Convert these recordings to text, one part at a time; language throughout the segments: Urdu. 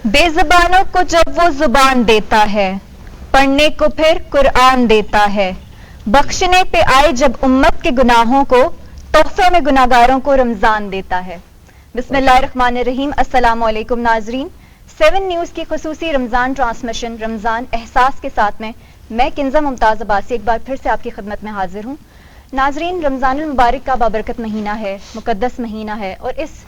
بے زبانوں کو جب وہ زبان دیتا ہے، پڑھنے کو پھر قرآن دیتا ہے، بخشنے پہ آئے جب امت کے گناہوں کو، تحفے میں گناہگاروں کو رمضان دیتا ہے۔ بسم اللہ الرحمن الرحیم۔ السلام علیکم ناظرین، 7 نیوز کی خصوصی رمضان ٹرانسمیشن رمضان احساس کے ساتھ میں کنزہ ممتاز عباسی ایک بار پھر سے آپ کی خدمت میں حاضر ہوں۔ ناظرین، رمضان المبارک کا بابرکت مہینہ ہے، مقدس مہینہ ہے، اور اس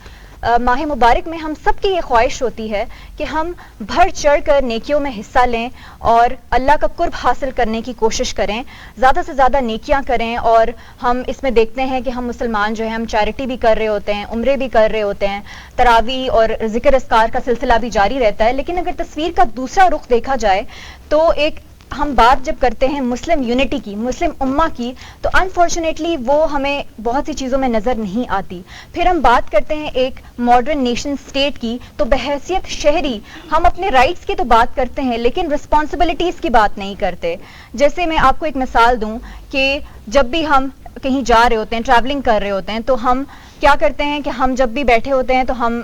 ماہ مبارک میں ہم سب کی یہ خواہش ہوتی ہے کہ ہم بڑھ چڑھ کر نیکیوں میں حصہ لیں اور اللہ کا قرب حاصل کرنے کی کوشش کریں، زیادہ سے زیادہ نیکیاں کریں۔ اور ہم اس میں دیکھتے ہیں کہ ہم مسلمان جو ہیں ہم چیریٹی بھی کر رہے ہوتے ہیں، عمرے بھی کر رہے ہوتے ہیں، تراویح اور ذکر اذکار کا سلسلہ بھی جاری رہتا ہے۔ لیکن اگر تصویر کا دوسرا رخ دیکھا جائے تو ایک ہم بات جب کرتے ہیں مسلم یونٹی کی، مسلم امہ کی، تو انفارچونیٹلی وہ ہمیں بہت سی چیزوں میں نظر نہیں آتی۔ پھر ہم بات کرتے ہیں ایک ماڈرن نیشن سٹیٹ کی، تو بحیثیت شہری ہم اپنے رائٹس کی تو بات کرتے ہیں لیکن رسپانسبلٹیز کی بات نہیں کرتے۔ جیسے میں آپ کو ایک مثال دوں کہ جب بھی ہم کہیں جا رہے ہوتے ہیں، ٹریولنگ کر رہے ہوتے ہیں، تو ہم کیا کرتے ہیں کہ ہم جب بھی بیٹھے ہوتے ہیں تو ہم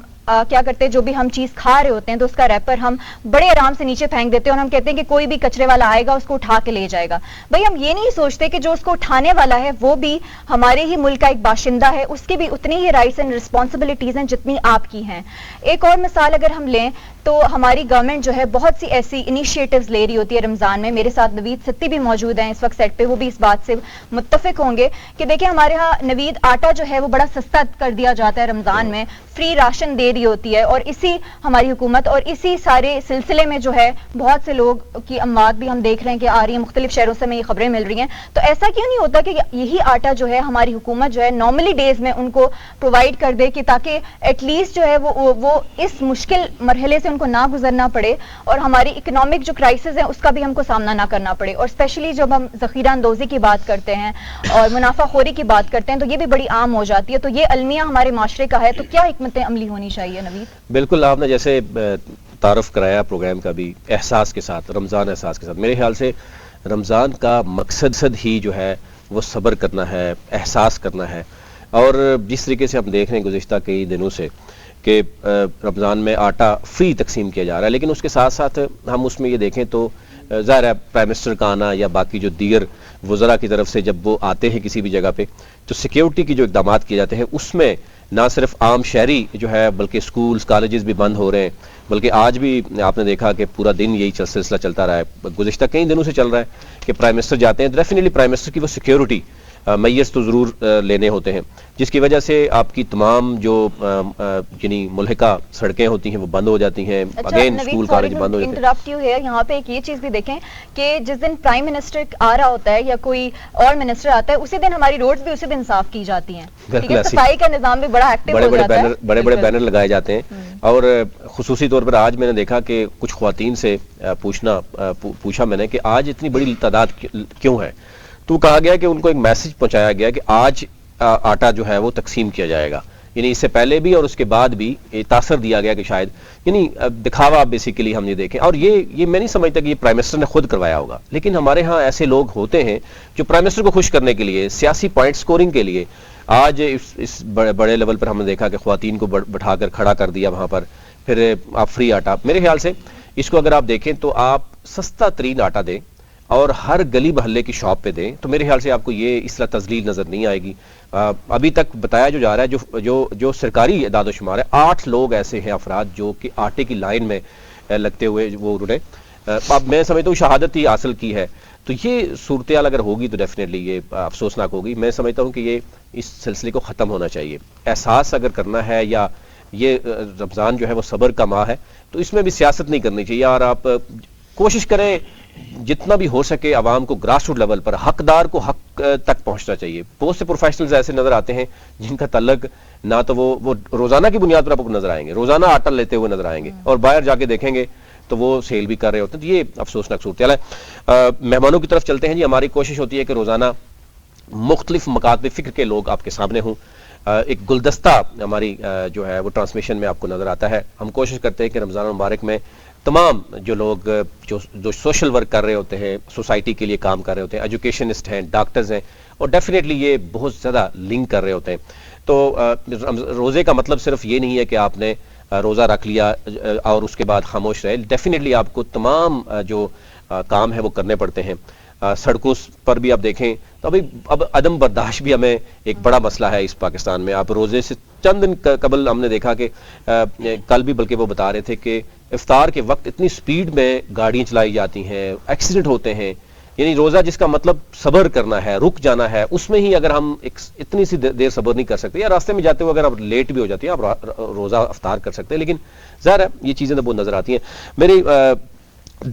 کیا کرتے ہیں، جو بھی ہم چیز کھا رہے ہوتے ہیں تو اس کا ریپر ہم بڑے آرام سے نیچے پھینک دیتے ہیں اور ہم کہتے ہیں کہ کوئی بھی کچرے والا آئے گا اس کو اٹھا کے لے جائے گا۔ بھائی ہم یہ نہیں سوچتے کہ جو اس کو اٹھانے والا ہے وہ بھی ہمارے ہی ملک کا ایک باشندہ ہے، اس کی بھی اتنی ہی رائٹس اینڈ رسپانسبلٹیز ہیں جتنی آپ کی ہیں۔ ایک اور مثال اگر ہم لیں تو ہماری گورنمنٹ جو ہے بہت سی ایسی انیشیٹوز لے رہی ہوتی ہے رمضان میں۔ میرے ساتھ نوید ستی بھی موجود ہیں اس وقت سیٹ پہ، وہ بھی اس بات سے متفق ہوں گے کہ دیکھیں ہمارے ہاں نوید آٹا جو ہے وہ بڑا سستا کر دیا جاتا ہے رمضان میں، فری راشن دے رہی ہوتی ہے، اور اسی ہماری حکومت اور اسی سارے سلسلے میں جو ہے بہت سے لوگ کی اموات بھی ہم دیکھ رہے ہیں کہ آ رہی ہیں، مختلف شہروں سے میں یہ خبریں مل رہی ہیں۔ تو ایسا کیوں نہیں ہوتا کہ یہی آٹا جو ہے ہماری حکومت جو ہے نارملی ڈیز میں ان کو پرووائڈ کر دے کہ تاکہ ایٹ لیسٹ جو ہے وہ اس مشکل مرحلے سے ان کو نہ گزرنا پڑے اور ہماری اکنامک جو کرائسس ہے اس کا بھی ہم کو سامنا نہ کرنا پڑے۔ اور اسپیشلی جب ہم ذخیرہ اندوزی کی بات کرتے ہیں اور منافع خوری کی بات کرتے ہیں تو یہ بھی بڑی عام ہو جاتی ہے۔ تو یہ المیہ ہمارے معاشرے کا ہے، تو کیا حکمت عملی ہونی چاہیے نوید؟ بالکل، آپ نے جیسے تعارف کرایا پروگرام کا بھی احساس کے ساتھ، رمضان احساس کے ساتھ، میرے خیال سے رمضان کا مقصد ہی جو ہے وہ صبر کرنا ہے، احساس کرنا ہے۔ اور جس طریقے سے ہم دیکھ رہے ہیں گزشتہ کئی دنوں سے کہ رمضان میں آٹا فری تقسیم کیا جا رہا ہے، لیکن اس کے ساتھ ساتھ ہم اس میں یہ دیکھیں تو ظاہر ہے پرائم منسٹر کا آنا یا باقی جو دیگر وزراء کی طرف سے جب وہ آتے ہیں کسی بھی جگہ پہ تو سیکیورٹی کی جو اقدامات کیے جاتے ہیں اس میں نہ صرف عام شہری جو ہے بلکہ سکولز کالجز بھی بند ہو رہے ہیں، بلکہ آج بھی آپ نے دیکھا کہ پورا دن یہی سلسلہ چلتا رہا ہے، گزشتہ کئی دنوں سے چل رہا ہے کہ پرائم منسٹر جاتے ہیں، ڈیفینیٹلی پرائم منسٹر کی وہ سیکیورٹی میئرز تو ضرور لینے ہوتے ہیں، جس کی وجہ سے آپ کی تمام جو یعنی ملحقہ سڑکیں ہوتی ہیں وہ بند ہو جاتی ہیں، اگین اسکول کالج بند ہو جاتے ہیں۔ انٹرپٹ یو ہے یہاں پہ ایک یہ چیز بھی دیکھیں کہ جس دن پرائم منسٹر آ رہا ہوتا ہے یا کوئی اور منسٹر آتا ہے اسی دن ہماری روڈز بھی اسی دن صاف کی جاتی ہیں، ٹھیک ہے، صفائی کا نظام بھی بڑا ایکٹیو ہو جاتا ہے، بڑے بڑے بینر لگائے جاتے ہیں۔ اور خصوصی طور پر آج میں نے دیکھا کہ کچھ خواتین سے پوچھا میں نے کہ آج اتنی بڑی تعداد کیوں ہے، تو کہا گیا کہ ان کو ایک میسج پہنچایا گیا کہ آج آٹا جو ہے وہ تقسیم کیا جائے گا، یعنی اس سے پہلے بھی اور اس کے بعد بھی تاثر دیا گیا کہ شاید یعنی دکھاوا بیسیکلی ہم یہ دیکھیں، اور یہ میں نہیں سمجھتا کہ یہ پرائم منسٹر نے خود کروایا ہوگا، لیکن ہمارے ہاں ایسے لوگ ہوتے ہیں جو پرائم منسٹر کو خوش کرنے کے لیے، سیاسی پوائنٹ سکورنگ کے لیے آج اس بڑے لیول پر ہم نے دیکھا کہ خواتین کو بٹھا کر کھڑا کر دیا وہاں پر، پھر آپ فری آٹا، میرے خیال سے اس کو اگر آپ دیکھیں تو آپ سستا ترین آٹا دیں اور ہر گلی محلے کی شاپ پہ دیں تو میرے خیال سے آپ کو یہ اس طرح تذلیل نظر نہیں آئے گی۔ ابھی تک بتایا جو جا رہا ہے جو سرکاری اعداد و شمار ہے، 8 لوگ ایسے ہیں افراد جو کہ آٹے کی لائن میں لگتے ہوئے وہ انہوں نے اب میں سمجھتا ہوں شہادت ہی حاصل کی ہے۔ تو یہ صورتحال اگر ہوگی تو ڈیفینیٹلی یہ افسوسناک ہوگی۔ میں سمجھتا ہوں کہ یہ اس سلسلے کو ختم ہونا چاہیے۔ احساس اگر کرنا ہے یا یہ رمضان جو ہے وہ صبر کا ماہ ہے تو اس میں بھی سیاست نہیں کرنی چاہیے، اور آپ کوشش کریں جتنا بھی ہو سکے عوام کو گراس روٹ لیول پر حقدار کو حق تک پہنچنا چاہیے۔ بہت سے پروفیشنلز ایسے نظر آتے ہیں جن کا تعلق نہ تو وہ روزانہ کی بنیاد پر آپ کو نظر آئیں گے، روزانہ آٹا لیتے ہوئے نظر آئیں گے، اور باہر جا کے دیکھیں گے تو وہ سیل بھی کر رہے ہوتے ہیں۔ تو یہ افسوسناک صورتحال ہے۔ مہمانوں کی طرف چلتے ہیں جی۔ ہماری کوشش ہوتی ہے کہ روزانہ مختلف مکاتب فکر کے لوگ آپ کے سامنے ہوں، ایک گلدستہ ہماری جو ہے وہ ٹرانسمیشن میں آپ کو نظر آتا ہے۔ ہم کوشش کرتے ہیں کہ رمضان المبارک میں تمام جو لوگ جو سوشل ورک کر رہے ہوتے ہیں، سوسائٹی کے لیے کام کر رہے ہوتے ہیں، ایجوکیشنسٹ ہیں، ڈاکٹرز ہیں، اور ڈیفینیٹلی یہ بہت زیادہ لنک کر رہے ہوتے ہیں۔ تو روزے کا مطلب صرف یہ نہیں ہے کہ آپ نے روزہ رکھ لیا اور اس کے بعد خاموش رہے، ڈیفینیٹلی آپ کو تمام جو کام ہے وہ کرنے پڑتے ہیں. سڑکوں پر بھی آپ دیکھیں تو اب عدم برداشت بھی ہمیں ایک بڑا مسئلہ ہے اس پاکستان میں. آپ روزے سے چند دن قبل ہم نے دیکھا کہ کل بھی بلکہ وہ بتا رہے تھے کہ افطار کے وقت اتنی سپیڈ میں گاڑیاں چلائی جاتی ہیں، ایکسیڈنٹ ہوتے ہیں. یعنی روزہ جس کا مطلب صبر کرنا ہے، رک جانا ہے، اس میں ہی اگر ہم اتنی سی دیر صبر نہیں کر سکتے، یا راستے میں جاتے ہوئے اگر آپ لیٹ بھی ہو جاتی ہیں آپ روزہ افطار کر سکتے ہیں. لیکن ظاہر ہے یہ چیزیں تو بہت نظر آتی ہیں. میری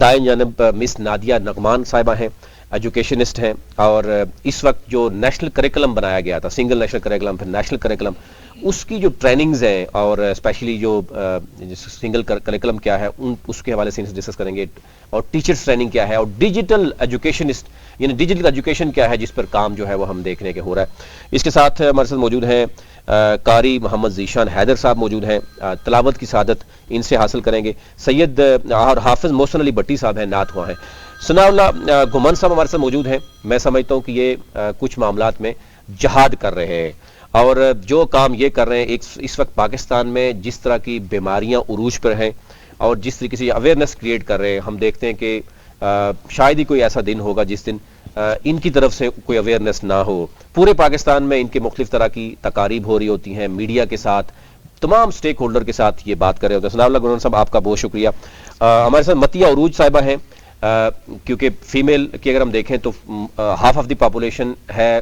دائیں جانب مس نادیہ نعمان صاحبہ ہیں، ایجوکیشنسٹ ہیں، اور اس وقت جو نیشنل کریکلم بنایا گیا تھا، سنگل نیشنل کریکلم پھر نیشنل کریکلم، اس کی جو ٹریننگز ہیں اور اسپیشلی جو سنگل کریکلم کیا ہے اس کے حوالے سے ڈسکس کریں گے، اور ٹیچرز ٹریننگ کیا ہے، اور ڈیجیٹل ایجوکیشنسٹ یعنی ڈیجیٹل ایجوکیشن کیا ہے جس پر کام جو ہے وہ ہم دیکھنے کے ہو رہا ہے. اس کے ساتھ ہمارے ساتھ موجود ہیں قاری محمد ذیشان حیدر صاحب موجود ہیں، تلاوت کی سعادت ان سے حاصل کریں گے. سید اور حافظ محسن علی بٹی صاحب ہیں، نعت خواں ہیں. ثناء اللہ گھمن صاحب ہمارے ساتھ موجود ہیں. میں سمجھتا ہوں کہ یہ کچھ معاملات میں جہاد کر رہے ہیں، اور جو کام یہ کر رہے ہیں اس وقت پاکستان میں جس طرح کی بیماریاں عروج پر ہیں اور جس طریقے سے اویئرنیس کریٹ کر رہے ہیں، ہم دیکھتے ہیں کہ شاید ہی کوئی ایسا دن ہوگا جس دن ان کی طرف سے کوئی اویئرنیس نہ ہو. پورے پاکستان میں ان کے مختلف طرح کی تقاریب ہو رہی ہوتی ہیں، میڈیا کے ساتھ تمام سٹیک ہولڈر کے ساتھ یہ بات کر رہے ہوتے ہیں. ثناء اللہ گنن صاحب آپ کا بہت شکریہ. ہمارے ساتھ متیہ عروج صاحبہ ہیں، کیونکہ فیمیل کی اگر ہم دیکھیں تو ہاف آف دی پاپولیشن ہے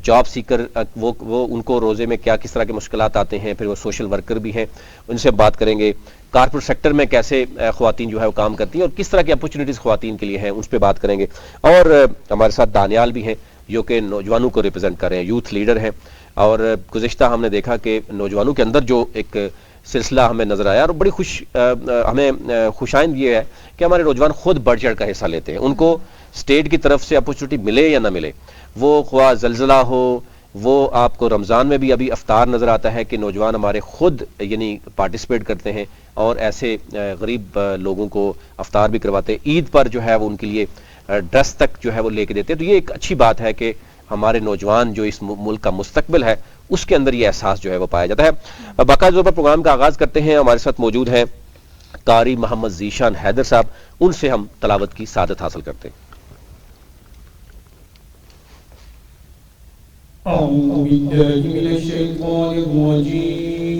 جاب سیکر، وہ ان کو روزے میں کس طرح کے مشکلات آتے ہیں، پھر وہ سوشل ورکر بھی ہیں، ان سے بات کریں گے. کارپوریٹ سیکٹر میں کیسے خواتین جو ہے وہ کام کرتی ہیں اور کس طرح کی اپرچونیٹیز خواتین کے لیے ہیں، اس پہ بات کریں گے. اور ہمارے ساتھ دانیال بھی ہیں جو کہ نوجوانوں کو ریپرزینٹ کر رہے ہیں، یوتھ لیڈر ہیں. اور گزشتہ ہم نے دیکھا کہ نوجوانوں کے اندر جو ایک سلسلہ ہمیں نظر آیا، اور بڑی ہمیں خوشائند یہ ہے کہ ہمارے نوجوان خود بڑھ چڑھ کر حصہ لیتے ہیں. ان کو اسٹیٹ کی طرف سے اپرچونیٹی ملے یا نہ ملے، وہ خواہ زلزلہ ہو، وہ آپ کو رمضان میں بھی ابھی افطار نظر آتا ہے کہ نوجوان ہمارے خود یعنی پارٹیسپیٹ کرتے ہیں اور ایسے غریب لوگوں کو افطار بھی کرواتے ہیں. عید پر جو ہے وہ ان کے لیے ڈریس تک جو ہے وہ لے کے دیتے ہیں. تو یہ ایک اچھی بات ہے کہ ہمارے نوجوان جو اس ملک کا مستقبل ہے اس کے اندر یہ احساس جو ہے وہ پایا جاتا ہے. باقاعدہ طور پر پروگرام کا آغاز کرتے ہیں. ہمارے ساتھ موجود ہیں قاری محمد ذیشان حیدر صاحب، ان سے ہم تلاوت کی سعادت حاصل کرتے ہیں. أعوذ بالله من الشيطان الرجيم.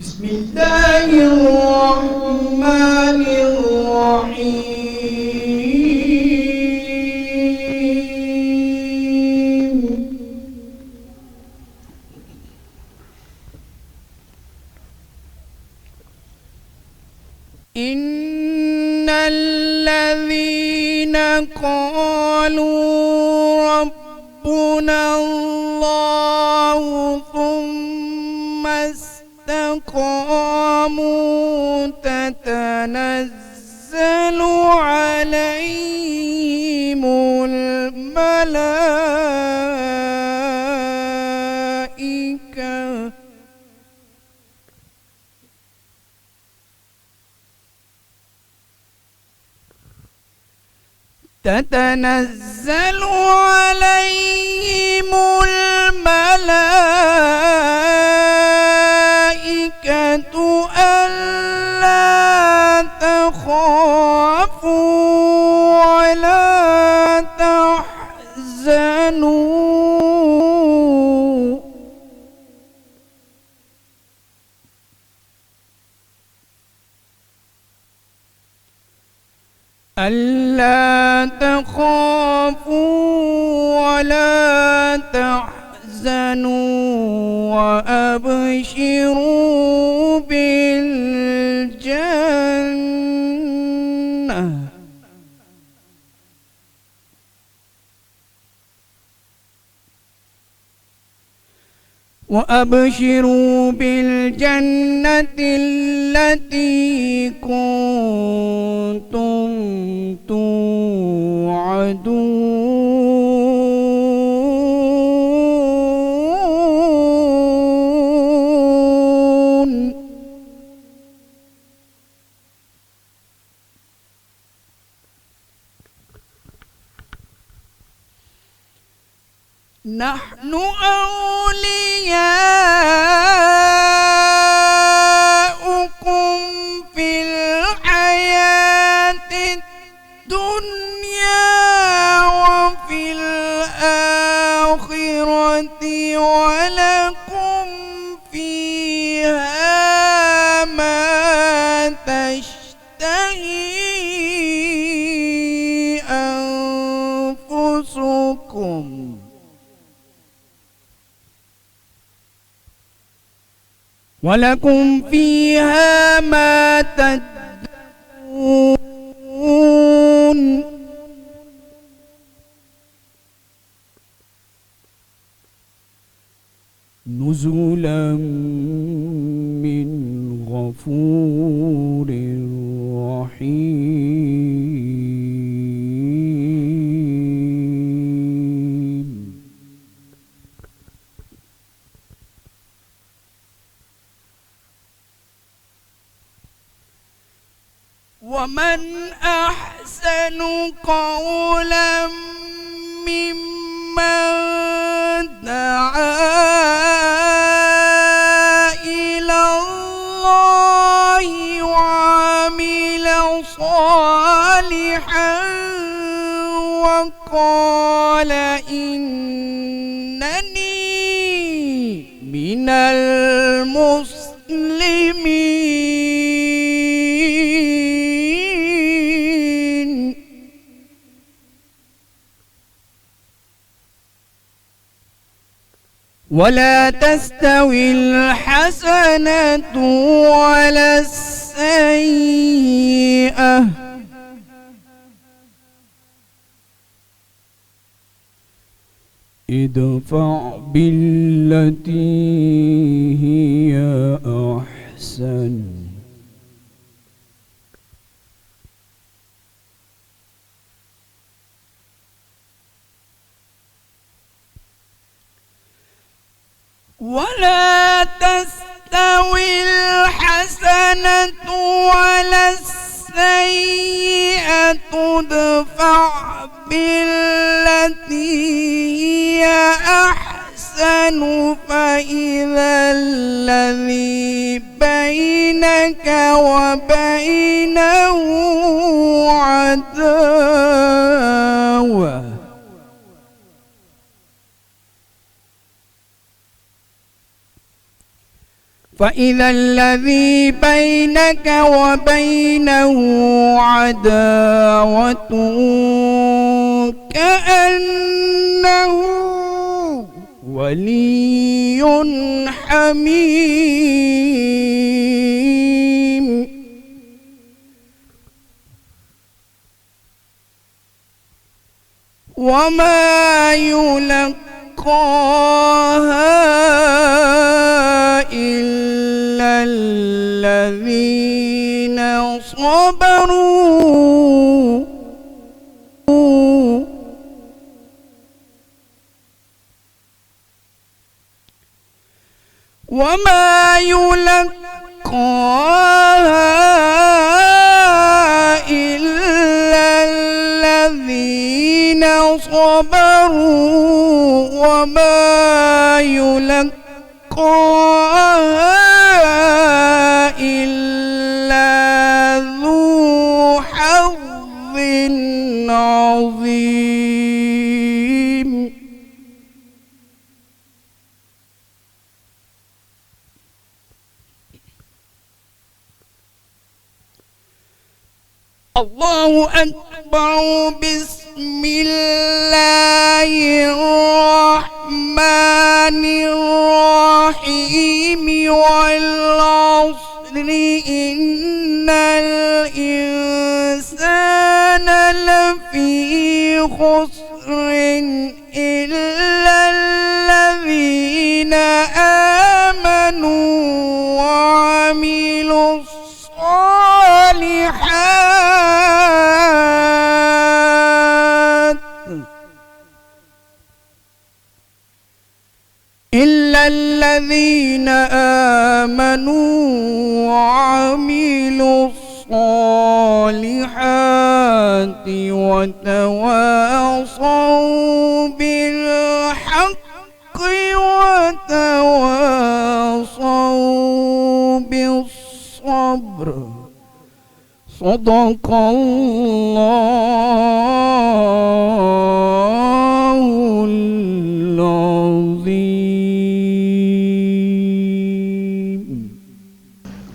بسم الله الرحمن الرحيم. إن الذين قالوا ربنا الله ثم استقاموا تتنزل عليهم الملائكة تتنزل عليهم الملائكة ألا تخافوا ولا تحزنوا ألا تخافوا ولا تحزنوا وأبشروا بالجنة التي كنتم توعدون. نحن أولياؤكم في الحياة الدنيا وفي الآخرة ولكم فيها ما تشتهي أنفسكم ولكم فيها ما تدعون نزلا من غفور رحيم. ومن أحسن قولا ممن دعا إلى الله وعمل صالحا وقال إنني من المسلمين. ولا تستوي الحسنة ولا السيئة ادفع بالتي هي أحسن ولا تستوي الحسنة ولا السيئة ادفع بالتي هي أحسن فإذا الذي بينك وبينه عداوة فإذا الذي بينك وبينه عداوة كأنه ولي حميم. وما يلقاها إلا الذين صبروا وما يلقاها إلا الذين صبروا وما يلقاها إلا ذو حظ عظيم. الله أكبر. بسم الله الرحمن الرحيم. والعصر إن الإنسان لفي خسر إلا الذين آمنوا وعملوا الصالحات إلا الذين آمنوا وعملوا الصالحات وتواصوا بالحق الصبر صدق الله العظيم.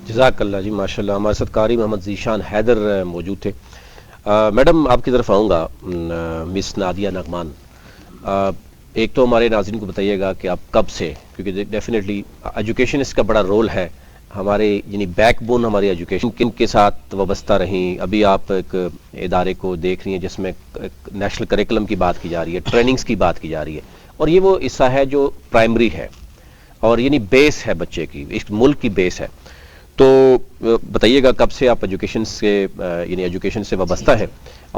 جزاک اللہ جی، ماشاءاللہ. ہمارے ساتھ قاری محمد ذیشان حیدر موجود تھے. میڈم آپ کی طرف آؤں گا. مس نادیہ نعمان، ایک تو ہمارے ناظرین کو بتائیے گا کہ آپ کب سے، کیونکہ ڈیفینیٹلی ایجوکیشن اس کا بڑا رول ہے ہمارے، یعنی بیک بون ہماری ایجوکیشن، کن کے ساتھ وابستہ رہیں؟ ابھی آپ ایک ادارے کو دیکھ رہی ہیں جس میں نیشنل کریکولم کی بات کی جا رہی ہے، ٹریننگز کی بات کی جا رہی ہے، اور یہ وہ حصہ ہے جو پرائمری ہے اور یعنی بیس ہے بچے کی، اس ملک کی بیس ہے. تو بتائیے گا کب سے آپ ایجوکیشن سے یعنی ایجوکیشن سے وابستہ ہے،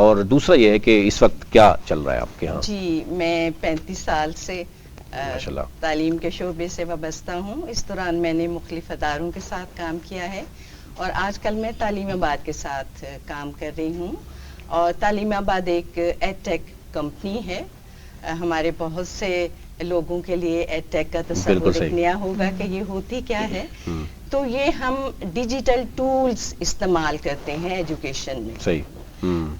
اور دوسرا یہ ہے کہ اس وقت کیا چل رہا ہے آپ کے ہاں؟ جی، میں 35 سال سے ماشاءاللہ تعلیم کے شعبے سے وابستہ ہوں. اس دوران میں نے مختلف اداروں کے ساتھ کام کیا ہے، اور آج کل میں تعلیم آباد کے ساتھ کام کر رہی ہوں. اور تعلیم آباد ایک ایڈ ٹیک کمپنی ہے. ہمارے بہت سے لوگوں کے لیے ایڈ ٹیک کا تصور ایک نیا ہوگا کہ یہ ہوتی کیا ہے. تو یہ ہم ڈیجیٹل ٹولز استعمال کرتے ہیں ایجوکیشن میں. صحیح.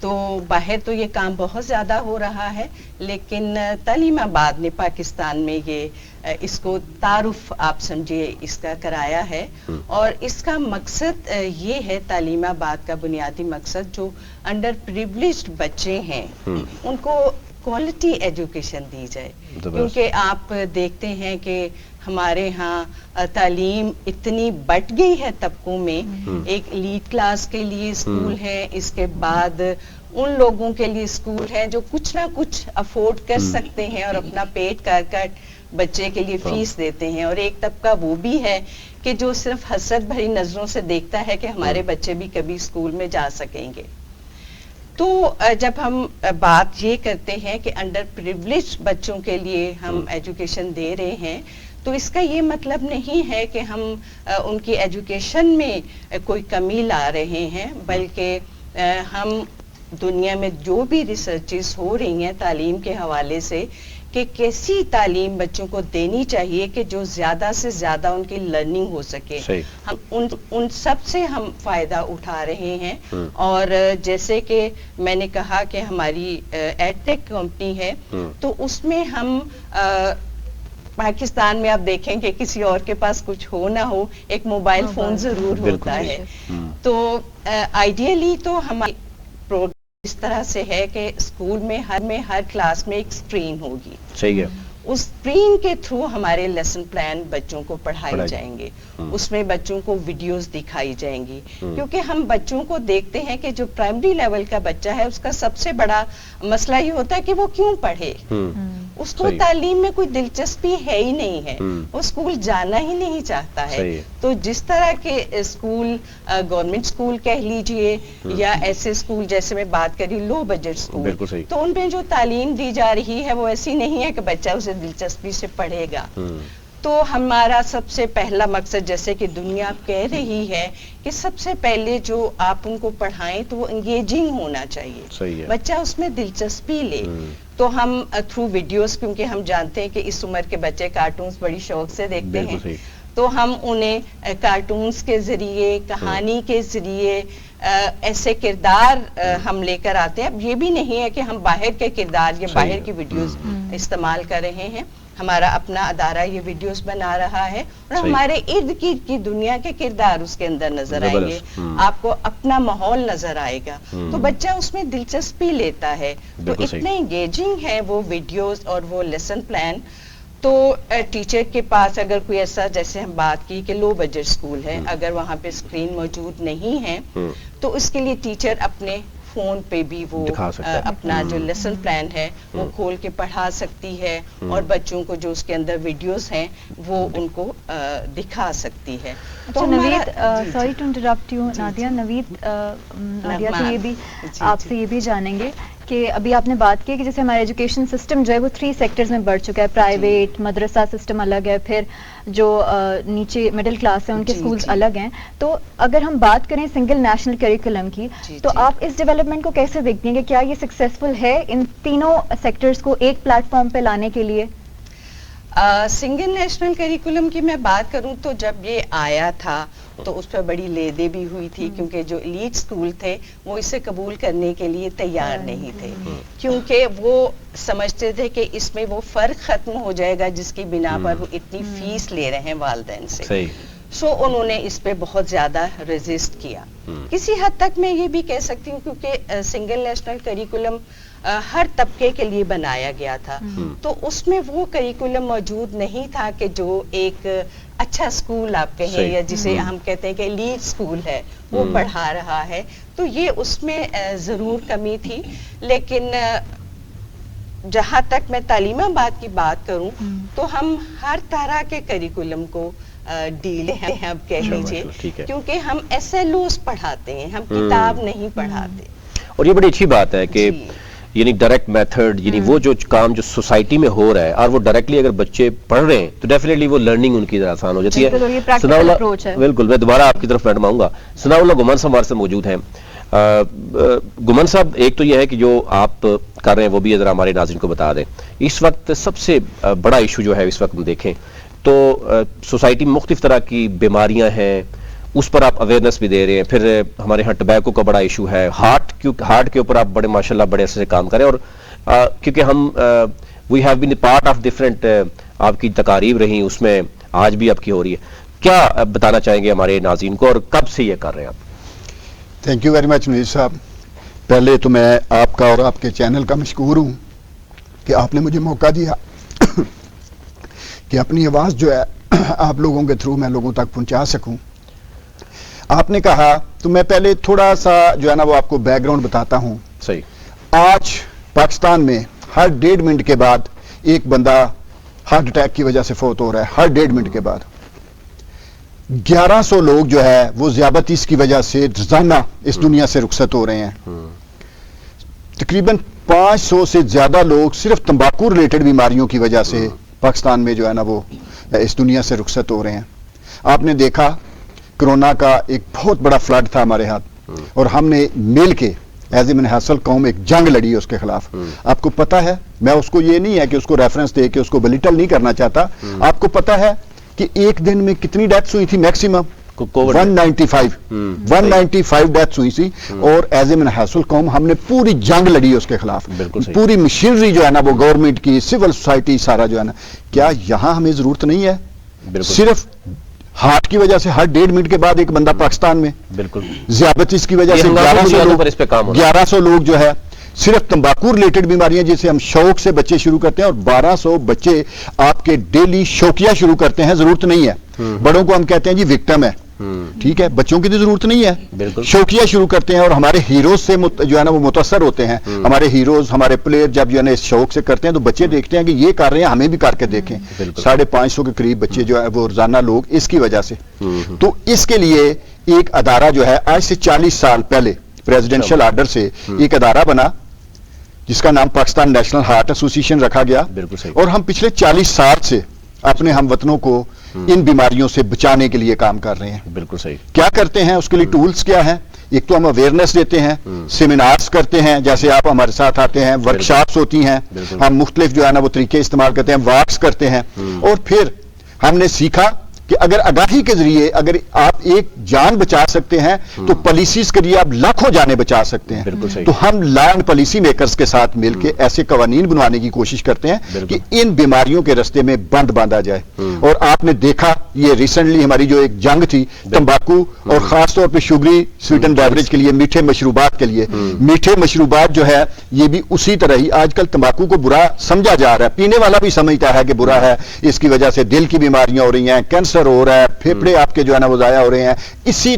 تو باہر تو یہ کام بہت زیادہ ہو رہا ہے، لیکن تعلیم آباد نے پاکستان میں یہ اس کو تعارف آپ سمجھیے اس کا کرایا ہے. اور اس کا مقصد یہ ہے، تعلیم آباد کا بنیادی مقصد جو انڈر پریولیجڈ بچے ہیں ان کو کوالٹی ایجوکیشن دی جائے. کیونکہ آپ دیکھتے ہیں کہ ہمارے ہاں تعلیم اتنی بٹ گئی ہے طبقوں میں. ایک لیڈ کلاس کے لیے اسکول ہے، اس کے بعد ان لوگوں کے لیے اسکول ہیں جو کچھ نہ کچھ افورڈ کر سکتے ہیں اور اپنا پیٹ کر بچے کے لیے فیس دیتے ہیں، اور ایک طبقہ وہ بھی ہے کہ جو صرف حسرت بھری نظروں سے دیکھتا ہے کہ ہمارے بچے بھی کبھی اسکول میں جا سکیں گے. تو جب ہم بات یہ کرتے ہیں کہ انڈر پریولیج بچوں کے لیے ہم ایجوکیشن دے رہے ہیں، تو اس کا یہ مطلب نہیں ہے کہ ہم ان کی ایجوکیشن میں کوئی کمی لا رہے ہیں، بلکہ ہم دنیا میں جو بھی ریسرچز ہو رہی ہیں تعلیم کے حوالے سے کہ کیسی تعلیم بچوں کو دینی چاہیے کہ جو زیادہ سے زیادہ ان کی لرننگ ہو سکے، ہم ان سب سے ہم فائدہ اٹھا رہے ہیں. اور جیسے کہ میں نے کہا کہ ہماری ایڈ ٹیک کمپنی ہے، تو اس میں ہم پاکستان میں آپ دیکھیں کہ کسی اور کے پاس کچھ ہو نہ ہو ایک موبائل فون ضرور ہوتا ہے. تو آئیڈیلی تو ہماری پروگرام اس طرح سے ہے کہ اسکول میں ہر کلاس میں ایک اسکرین ہوگی. صحیح ہے. اس اسکرین کے تھرو ہمارے لیسن پلان بچوں کو پڑھائے جائیں گے. اس میں بچوں کو ویڈیوز دکھائی جائیں گی، کیونکہ ہم بچوں کو دیکھتے ہیں کہ جو پرائمری لیول کا بچہ ہے اس کا سب سے بڑا مسئلہ یہ ہوتا ہے کہ وہ کیوں پڑھے. اس کو تعلیم میں کوئی دلچسپی ہے ہی نہیں ہے، وہ اسکول جانا ہی نہیں چاہتا ہے. تو جس طرح کے اسکول گورنمنٹ اسکول کہہ لیجئے یا ایسے اسکول جیسے میں بات کری لو بجٹ اسکول، تو ان میں جو تعلیم دی جا رہی ہے وہ ایسی نہیں ہے کہ بچہ اسے دلچسپی سے پڑھے گا. تو ہمارا سب سے پہلا مقصد، جیسے کہ دنیا کہہ رہی ہے کہ سب سے پہلے جو آپ ان کو پڑھائیں تو وہ انگیجنگ ہونا چاہیے، بچہ اس میں دلچسپی لے. تو ہم تھرو ویڈیوز، کیونکہ ہم جانتے ہیں کہ اس عمر کے بچے کارٹونز بڑی شوق سے دیکھتے ہیں، تو ہم انہیں کارٹونز کے ذریعے، کہانی کے ذریعے ایسے کردار ہم لے کر آتے ہیں. اب یہ بھی نہیں ہے کہ ہم باہر کے کردار یا باہر کی ویڈیوز استعمال کر رہے ہیں. ہمارا اپنا ادارہ یہ ویڈیوز بنا رہا ہے، اور ہمارے ارد گرد کی دنیا کے کردار اس کے اندر نظر آئیں گے. آپ کو اپنا ماحول نظر آئے گا، تو بچہ اس میں دلچسپی لیتا ہے. تو اتنے انگیجنگ ہے وہ ویڈیوز اور وہ لیسن پلان. تو ٹیچر کے پاس اگر کوئی ایسا، جیسے ہم بات کی کہ لو بجٹ اسکول ہے، اگر وہاں پہ اسکرین موجود نہیں ہے تو اس کے لیے ٹیچر اپنے فون پہ بھی وہ اپنا جو لیسن پلان ہے وہ کھول کے پڑھا سکتی ہے، اور بچوں کو جو اس کے اندر ویڈیوز ہیں وہ ان کو دکھا سکتی ہے. تو Naveed, sorry to interrupt you Nadia, Naveed Nadia سے یہ بھی آپ سے یہ بھی جانیں گے کہ ابھی آپ نے بات کی کہ جیسے ہمارا ایجوکیشن سسٹم جو ہے وہ 3 سیکٹرز میں بڑھ چکا ہے، پرائیویٹ، مدرسہ سسٹم الگ ہے، پھر جو نیچے مڈل کلاس ہیں ان کے سکولز الگ ہیں. تو اگر ہم بات کریں سنگل نیشنل کریکولم کی، تو آپ اس ڈیولپمنٹ کو کیسے دیکھتی ہیں کہ کیا یہ سکسیسفل ہے ان تینوں سیکٹرز کو ایک پلیٹ فارم پہ لانے کے لیے؟ سنگل نیشنل کریکولم کی میں بات کروں تو جب یہ آیا تھا تو اس پہ بڑی لیدے بھی ہوئی تھی، کیونکہ جو ایلیٹ اسکول تھے وہ اسے قبول کرنے کے لیے تیار نہیں تھے، کیونکہ وہ سمجھتے تھے کہ اس میں وہ فرق ختم ہو جائے گا جس کی بنا پر وہ اتنی فیس لے رہے ہیں والدین سے. سو انہوں نے اس پہ بہت زیادہ ریزسٹ کیا. کسی حد تک میں یہ بھی کہہ سکتی ہوں کیونکہ سنگل نیشنل کریکولم ہر طبقے کے لیے بنایا گیا تھا، تو اس میں وہ کریکولم موجود نہیں تھا کہ جو ایک اچھا اسکول آپ کہیں یا جسے ہم کہتے ہیں کہ ایلیٹ اسکول ہے وہ پڑھا رہا ہے. تو یہ اس میں ضرور کمی تھی. لیکن جہاں تک میں تعلیم آباد کی بات کروں تو ہم ہر طرح کے کریکولم کو ڈیل ہیں اب کہہ لیجیے، کیونکہ ہم ایس ایل اوز پڑھاتے ہیں، ہم کتاب نہیں پڑھاتے. اور یہ بڑی اچھی بات ہے کہ یعنی ڈائریکٹ میتھڈ، یعنی وہ جو کام جو سوسائٹی میں ہو رہا ہے اور وہ ڈائریکٹلی اگر بچے پڑھ رہے ہیں تو ڈیفینیٹلی وہ لرننگ ان کی آسان ہو جاتی ہے. بالکل، میں دوبارہ آپ کی طرف میڈم آؤں گا. ثناء اللہ گمان صاحب ہمارے سے موجود ہیں. گمان صاحب، ایک تو یہ ہے کہ جو آپ کر رہے ہیں وہ بھی ذرا ہمارے ناظرین کو بتا دیں. اس وقت سب سے بڑا ایشو جو ہے اس وقت ہم دیکھیں تو سوسائٹی میں مختلف طرح کی بیماریاں ہیں، اس پر آپ اویئرنیس بھی دے رہے ہیں. پھر ہمارے ہاں ٹبیکو کا بڑا ایشو ہے، ہارٹ کے اوپر آپ بڑے ماشاءاللہ بڑے اچھے سے کام کریں. اور کیونکہ ہم we have been part of different آپ کی تقاریب رہی، اس میں آج بھی آپ کی ہو رہی ہے. کیا بتانا چاہیں گے ہمارے ناظرین کو اور کب سے یہ کر رہے ہیں آپ؟ Thank you very much Munir صاحب. پہلے تو میں آپ کا اور آپ کے چینل کا مشکور ہوں کہ آپ نے مجھے موقع دیا کہ اپنی آواز جو ہے آپ لوگوں کے تھرو میں لوگوں تک پہنچا سکوں. آپ نے کہا تو میں پہلے تھوڑا سا جو ہے نا وہ آپ کو بیک گراؤنڈ بتاتا ہوں. صحیح. آج پاکستان میں ہر 1.5 منٹ کے بعد ایک بندہ ہارٹ اٹیک کی وجہ سے فوت ہو رہا ہے. ہر 1.5 منٹ کے بعد 1100 لوگ جو ہے وہ ذیابیطس کی وجہ سے روزانہ اس دنیا سے رخصت ہو رہے ہیں. تقریباً 500 سے زیادہ لوگ صرف تمباکو ریلیٹڈ بیماریوں کی وجہ سے پاکستان میں جو ہے نا وہ اس دنیا سے رخصت ہو رہے ہیں. آپ نے دیکھا کرونا کا ایک بہت بڑا فلڈ تھا ہمارے ہاتھ، اور ہم نے مل کے ایز اے منحصل قوم ایک جنگ لڑی اس کے خلاف. آپ کو پتا ہے، میں اس کو یہ نہیں ہے کہ اس کو ریفرنس دے کے اس کو بلیٹل نہیں کرنا چاہتا، آپ کو پتا ہے کہ ایک دن میں کتنی ڈیتھس ہوئی تھی؟ میکسیمم 195 ڈیتھس ہوئی تھی. اور ایز اے منحصل قوم ہم نے پوری جنگ لڑی اس کے خلاف. پوری مشینری جو ہے نا وہ گورنمنٹ کی، سول سوسائٹی سارا جو ہے نا. کیا یہاں ہمیں ضرورت نہیں ہے صرف ہارٹ کی وجہ سے ہر 1.5 منٹ کے بعد ایک بندہ پاکستان میں، بالکل ذیابیطس کی وجہ سے 1100 لوگ جو ہے صرف تمباکو ریلیٹڈ بیماریاں جسے ہم شوق سے بچے شروع کرتے ہیں، اور 1200 بچے آپ کے ڈیلی شوقیہ شروع کرتے ہیں. ضرورت نہیں ہے، بڑوں کو ہم کہتے ہیں جی وکٹم ہے، ٹھیک ہے، بچوں کی تو ضرورت نہیں ہے. شوقیہ شروع کرتے ہیں اور ہمارے ہیروز سے جو ہے نا وہ متاثر ہوتے ہیں. ہمارے ہیروز، ہمارے پلیئر جب جو ہے نا اس شوق سے کرتے ہیں تو بچے دیکھتے ہیں کہ یہ کر رہے ہیں، ہمیں بھی کر کے دیکھیں. 550 کے قریب بچے جو ہے وہ روزانہ لوگ اس کی وجہ سے. تو اس کے لیے ایک ادارہ جو ہے آج سے 40 سال پہلے پریزیڈنشل آرڈر سے ایک ادارہ بنا جس کا نام پاکستان نیشنل ہارٹ ایسوسیشن رکھا گیا. اور ہم پچھلے 40 سال سے اپنے ہم وطنوں کو ان بیماریوں سے بچانے کے لیے کام کر رہے ہیں. بالکل صحیح. کیا کرتے ہیں اس کے لیے ٹولز کیا ہیں؟ ایک تو ہم اویئرنیس دیتے ہیں، سیمینارز کرتے ہیں، جیسے آپ ہمارے ساتھ آتے ہیں، ورکشاپس ہوتی ہیں، ہم مختلف جو ہے نا وہ طریقے استعمال کرتے ہیں، واکس کرتے ہیں. اور پھر ہم نے سیکھا کہ اگر آگاہی کے ذریعے اگر آپ ایک جان بچا سکتے ہیں تو پالیسیز کے لیے آپ لاکھوں جانیں بچا سکتے ہیں. تو ہم لا اینڈ پالیسی میکرز کے ساتھ مل کے ایسے قوانین بنوانے کی کوشش کرتے ہیں کہ ان بیماریوں کے رستے میں بند باندھا جائے. اور آپ نے دیکھا یہ ریسنٹلی ہماری جو ایک جنگ تھی تمباکو اور خاص طور پہ شوگری سویٹن بیوریج کے لیے، میٹھے مشروبات کے لیے. میٹھے مشروبات جو ہے یہ بھی اسی طرح ہی آج کل تمباکو کو برا سمجھا جا رہا ہے، پینے والا بھی سمجھتا ہے کہ برا ہے، اس کی وجہ سے دل کی بیماریاں ہو رہی ہیں، کینسر ہو رہا ہے، پھیپڑے آپ کے جو ہے نا وہ ضائع ہو رہے ہیں. اسی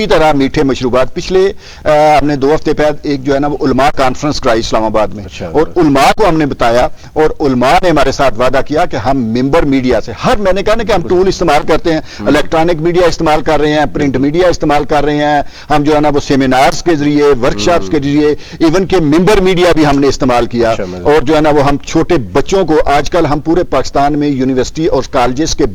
طرح میٹھے مشروبات. پچھلے ہم نے 2 ہفتے پہلے ایک جو ہے نا وہ علماء کانفرنس کرائی اسلام آباد میں، اور علماء کو ہم نے بتایا اور علماء نے ہمارے ساتھ وعدہ کیا کہ ہم ممبر میڈیا سے میں نے کہا نا کہ ہم ٹول استعمال کرتے ہیں، الیکٹرانک میڈیا استعمال کر رہے ہیں، پرنٹ میڈیا استعمال کر رہے ہیں، ہم جو ہے نا وہ سیمینارز کے ذریعے، ورکشاپس کے ذریعے، ایون کہ ممبر میڈیا بھی ہم نے استعمال کیا. اور جو ہے نا وہ ہم چھوٹے بچوں کو، آج کل ہم پورے پاکستان میں یونیورسٹی اور کالجز کے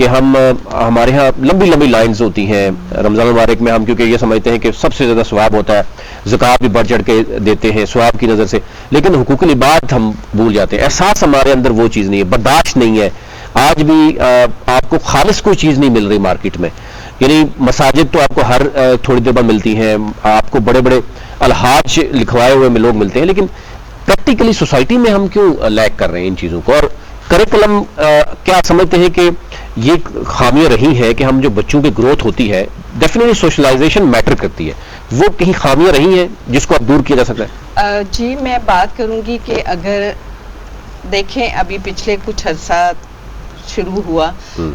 کہ ہم ہمارے ہاں لمبی لمبی لائنز ہوتی ہیں رمضان المبارک میں، ہم کیونکہ یہ سمجھتے ہیں کہ سب سے زیادہ ثواب ہوتا ہے، زکوٰۃ بھی بڑھ چڑھ کے دیتے ہیں ثواب کی نظر سے، لیکن حقوق العباد ہم بھول جاتے ہیں. احساس ہمارے اندر وہ چیز نہیں ہے، برداشت نہیں ہے. آج بھی آپ کو خالص کوئی چیز نہیں مل رہی مارکیٹ میں. یعنی مساجد تو آپ کو ہر تھوڑی دیر بعد ملتی ہیں، آپ کو بڑے بڑے الحاج لکھوائے ہوئے لوگ ملتے ہیں، لیکن پریکٹیکلی سوسائٹی میں ہم کیوں لیک کر رہے ہیں ان چیزوں کو؟ اور کریکولم کیا سمجھتے ہیں کہ یہ خامیاں رہی ہیں کہ ہم جو بچوں کی گروتھ ہوتی ہے، ڈیفینیٹلی سوشلائزیشن میٹر کرتی ہے، وہ کہیں خامیاں رہی ہیں جس کو اب دور کیا جا سکتا ہے؟ جی میں بات کروں گی کہ اگر دیکھیں ابھی پچھلے کچھ عرصہ شروع ہوا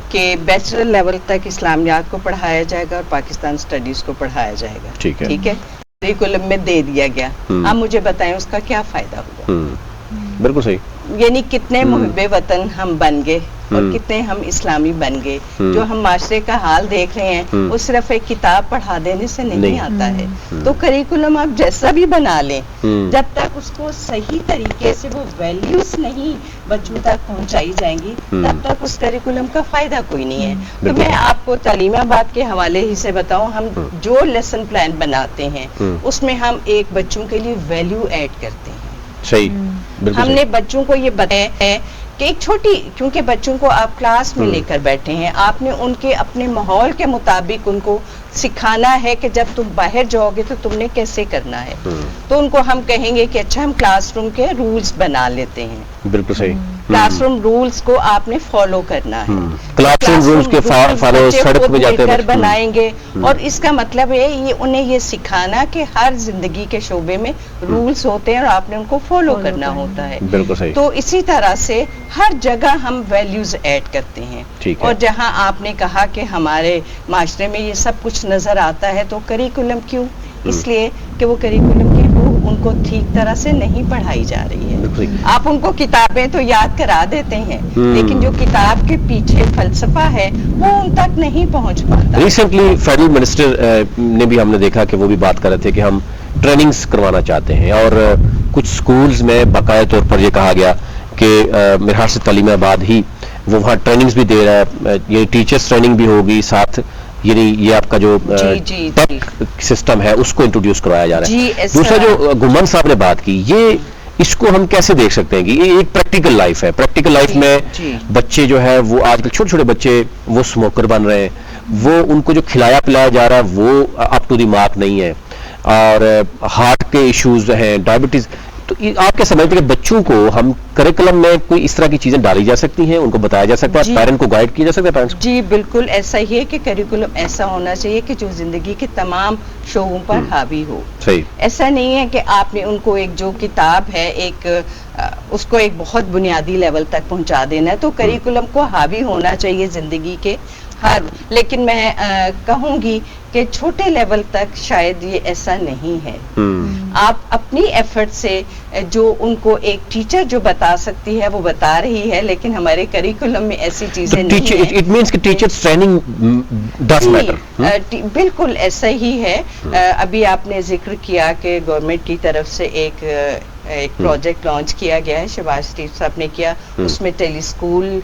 کہ بیچلر لیول تک اسلامیات کو پڑھایا جائے گا اور پاکستان اسٹڈیز کو پڑھایا جائے گا. ٹھیک ہے کریکولم میں دے دیا گیا. آپ مجھے بتائیں اس کا کیا فائدہ ہوا؟ بالکل صحیح. یعنی کتنے محب وطن ہم بن گئے اور کتنے ہم اسلامی بن گئے. جو ہم معاشرے کا حال دیکھ رہے ہیں وہ صرف ایک کتاب پڑھا دینے سے نہیں آتا ہے. تو کریکولم آپ جیسا بھی بنا لیں، جب تک اس کو صحیح طریقے سے وہ ویلیوز نہیں بچوں تک پہنچائی جائیں گی تب تک اس کریکولم کا فائدہ کوئی نہیں ہے. تو میں آپ کو تعلیم آباد کے حوالے ہی سے بتاؤں، ہم جو لیسن پلان بناتے ہیں اس میں ہم ایک بچوں کے لیے ویلیو ایڈ کرتے ہیں. صحیح. ہم نے بچوں کو یہ بتایا ہے کہ ایک چھوٹی، کیونکہ بچوں کو آپ کلاس میں لے کر بیٹھے ہیں، آپ نے ان کے اپنے ماحول کے مطابق ان کو سکھانا ہے کہ جب تم باہر جاؤ گے تو تم نے کیسے کرنا ہے. تو ان کو ہم کہیں گے کہ اچھا ہم کلاس روم کے رولز بنا لیتے ہیں. بالکل صحیح. کلاس روم رولز کو آپ نے فالو کرنا ہے. کلاس روم رولز کے فالو سڑک پہ جاتے ہیں بنائیں گے. اور اس کا مطلب ہے یہ انہیں یہ سکھانا کہ ہر زندگی کے شعبے میں رولز ہوتے ہیں اور آپ نے ان کو فالو کرنا ہوتا ہے. بالکل صحیح. تو اسی طرح سے ہر جگہ ہم ویلیوز ایڈ کرتے ہیں. اور جہاں آپ نے کہا کہ ہمارے معاشرے میں یہ سب کچھ نظر آتا ہے تو کریکولم کیوں؟ اس لیے کہ وہ کریکولم کی روح ان کو ٹھیک طرح سے نہیں پڑھائی جا رہی ہے. آپ ان کو کتابیں تو یاد کرا دیتے ہیں لیکن جو کتاب کے پیچھے فلسفہ ہے وہ ان تک نہیں پہنچ پاتا. ریسنٹلی فیڈرل منسٹر نے بھی ہم نے دیکھا کہ وہ بھی بات کر رہے تھے کہ ہم ٹریننگز کروانا چاہتے ہیں، اور کچھ سکولز میں باقاعدہ طور پر یہ کہا گیا کہ میرے خیال سے تعلیم آباد ہی وہ وہاں ٹریننگز بھی دے رہا ہے. یہ ٹیچرز ٹریننگ بھی ہوگی ساتھ، یعنی یہ آپ کا جو ٹیک سسٹم ہے اس کو انٹروڈیوس کروایا جا رہا ہے. دوسرا جو گمن صاحب نے بات کی، یہ اس کو ہم کیسے دیکھ سکتے ہیں کہ یہ ایک پریکٹیکل لائف ہے. پریکٹیکل لائف میں بچے جو ہے وہ آج کل چھوٹے چھوٹے بچے وہ اسموکر بن رہے ہیں، وہ ان کو جو کھلایا پلایا جا رہا ہے وہ اپ ٹو دی مارک نہیں ہے، اور ہارٹ کے ایشوز ہیں، ڈائبٹیز. تو آپ کیا سمجھتے ہیں کہ بچوں کو ہم کریکولم میں کوئی اس طرح کی چیزیں ڈالی جا سکتی ہیں، ان کو بتایا جا سکتا ہے، پیرنٹ کو گائیڈ کیا جا سکتا ہے پیرنٹس کو؟ جی بالکل ایسا ہی ہے کہ کریکولم ایسا ہونا چاہیے کہ جو زندگی کے تمام شعبوں پر حاوی ہو. صحیح. ایسا نہیں ہے کہ آپ نے ان کو ایک جو کتاب ہے ایک اس کو ایک بہت بنیادی لیول تک پہنچا دینا ہے. تو کریکولم کو حاوی ہونا چاہیے زندگی کے ہر، لیکن میں کہوں گی کہ چھوٹے لیول تک شاید یہ ایسا نہیں ہے. آپ اپنی ایفرٹ سے جو ان کو ایک ٹیچر جو بتا سکتی ہے وہ بتا رہی ہے، لیکن ہمارے کریکولم میں ایسی چیزیں نہیں ہیں. اٹ مینس کہ ٹیچرز ٹریننگ ڈز میٹر. بالکل ایسا ہی ہے. ابھی آپ نے ذکر کیا کہ گورنمنٹ کی طرف سے ایک پروجیکٹ لانچ کیا گیا ہے، شہباز شریف صاحب نے کیا، اس میں ٹیلی اسکول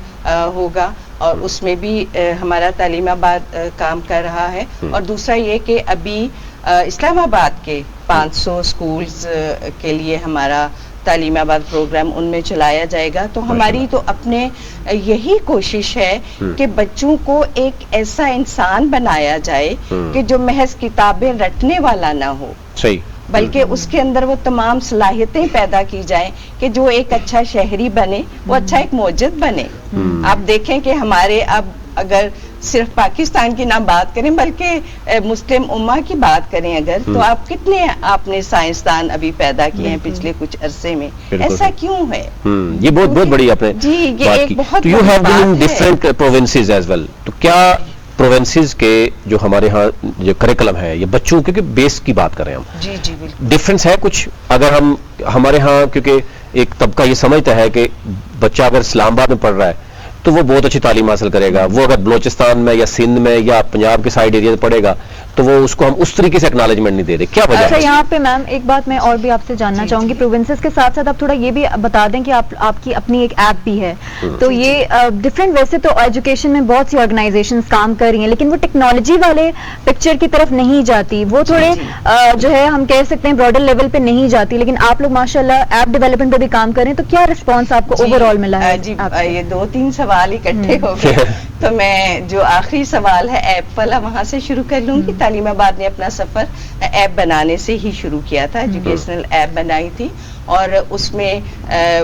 ہوگا اور اس میں بھی ہمارا تعلیم آباد کام کر رہا ہے. اور دوسرا یہ کہ ابھی اسلام آباد کے 500 اسکولز کے لیے ہمارا تعلیم آباد پروگرام ان میں چلایا جائے گا. تو ہماری تو اپنے یہی کوشش ہے کہ بچوں کو ایک ایسا انسان بنایا جائے کہ جو محض کتابیں رٹنے والا نہ ہو، صحیح، بلکہ اس کے اندر وہ تمام صلاحیتیں پیدا کی جائیں کہ جو ایک اچھا شہری بنے وہ اچھا ایک موجد بنے. آپ دیکھیں کہ ہمارے اب اگر صرف پاکستان کی نہ بات کریں بلکہ مسلم امہ کی بات کریں اگر، تو آپ کتنے آپ نے سائنسدان ابھی پیدا کیے ہیں پچھلے کچھ عرصے میں. ایسا کیوں ہے؟ یہ بہت بڑی آپ نے جی یہ ایک بہت you have been in different provinces as well. تو کیا پروونسز کے جو ہمارے ہاں جو کریکولم ہے یہ بچوں کے بیس کی بات کریں ہم، جی جی بالکل ڈفرنس ہے کچھ؟ اگر ہم ہمارے ہاں کیونکہ ایک طبقہ یہ سمجھتا ہے کہ بچہ اگر اسلام آباد میں پڑھ رہا ہے تو وہ بہت اچھی تعلیم حاصل کرے گا، وہ اگر بلوچستان میں یا سندھ میں یا پنجاب کے سائڈ ایریا میں پڑھے گا تو وہ اس کو ہم اس طریقے سے اکنالجمنٹ نہیں دے رہے. کیا وجہ اچھا ہے؟ یہاں پہ میم ایک بات میں اور بھی آپ سے جاننا چاہوں گی, پروونسز کے ساتھ ساتھ آپ تھوڑا یہ بھی بتا دیں کہ آپ کی اپنی ایک ایپ بھی ہے, تو یہ ڈفرینٹ, ویسے تو ایجوکیشن میں بہت سی آرگنائزیشنز کام کر رہی ہیں لیکن وہ ٹیکنالوجی والے پکچر کی طرف نہیں جاتی, وہ تھوڑے جو ہے ہم کہہ سکتے ہیں براڈر لیول پہ نہیں جاتی, لیکن آپ لوگ ماشاءاللہ ایپ ڈیولپمنٹ پہ بھی کام کر رہے ہیں, تو کیا رسپانس آپ کو اوور آل ملا ہے؟ جی یہ 2-3 سوال اکٹھے ہو گئے, تو میں جو آخری سوال ہے ایپ والا وہاں سے شروع کر لوں گی. تعلیم آباد نے اپنا سفر ایپ بنانے سے ہی شروع کیا تھا, ایجوکیشنل ایپ بنائی تھی, اور اس میں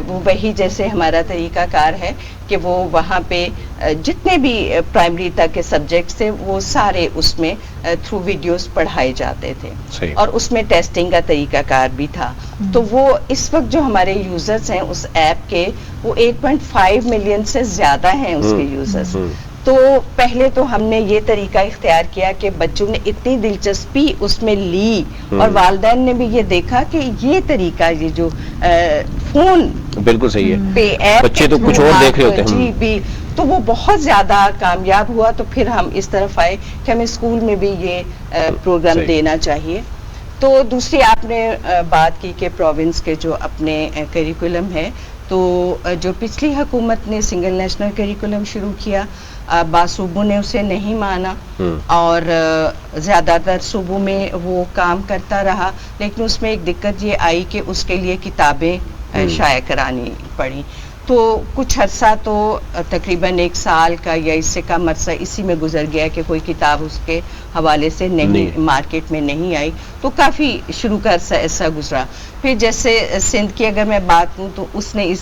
وہ وہی جیسے ہمارا طریقہ کار ہے کہ وہ وہاں پہ جتنے بھی پرائمری تک کے سبجیکٹس تھے وہ سارے اس میں تھرو ویڈیوز پڑھائے جاتے تھے, اور اس میں ٹیسٹنگ کا طریقہ کار بھی تھا. تو وہ اس وقت جو ہمارے یوزرز ہیں اس ایپ کے, وہ 8.5 ملین سے زیادہ ہیں اس کے یوزرز. تو پہلے تو ہم نے یہ طریقہ اختیار کیا کہ بچوں نے اتنی دلچسپی اس میں لی, اور والدین نے بھی یہ دیکھا کہ یہ طریقہ, یہ جو فون بالکل صحیح ہے, پہ ایپ بچے تو کچھ اور دیکھ رہے ہوتے ہیں. جی بھی, تو وہ بہت زیادہ کامیاب ہوا. تو پھر ہم اس طرف آئے کہ ہمیں اسکول میں بھی یہ پروگرام دینا چاہیے. تو دوسری آپ نے بات کی کہ پروونس کے جو اپنے کریکولم ہے, تو جو پچھلی حکومت نے سنگل نیشنل کریکولم شروع کیا, بعض صوبوں نے اسے نہیں مانا, اور زیادہ تر صوبوں میں وہ کام کرتا رہا, لیکن اس میں ایک دقت یہ آئی کہ اس کے لیے کتابیں شائع کرانی پڑی. تو کچھ عرصہ تو تقریباً 1 سال کا یا اس سے کم عرصہ اسی میں گزر گیا کہ کوئی کتاب اس کے حوالے سے نہیں مارکیٹ میں نہیں آئی. تو کافی شروع کا عرصہ ایسا گزرا. پھر جیسے سندھ کی اگر میں بات کروں تو اس نے اس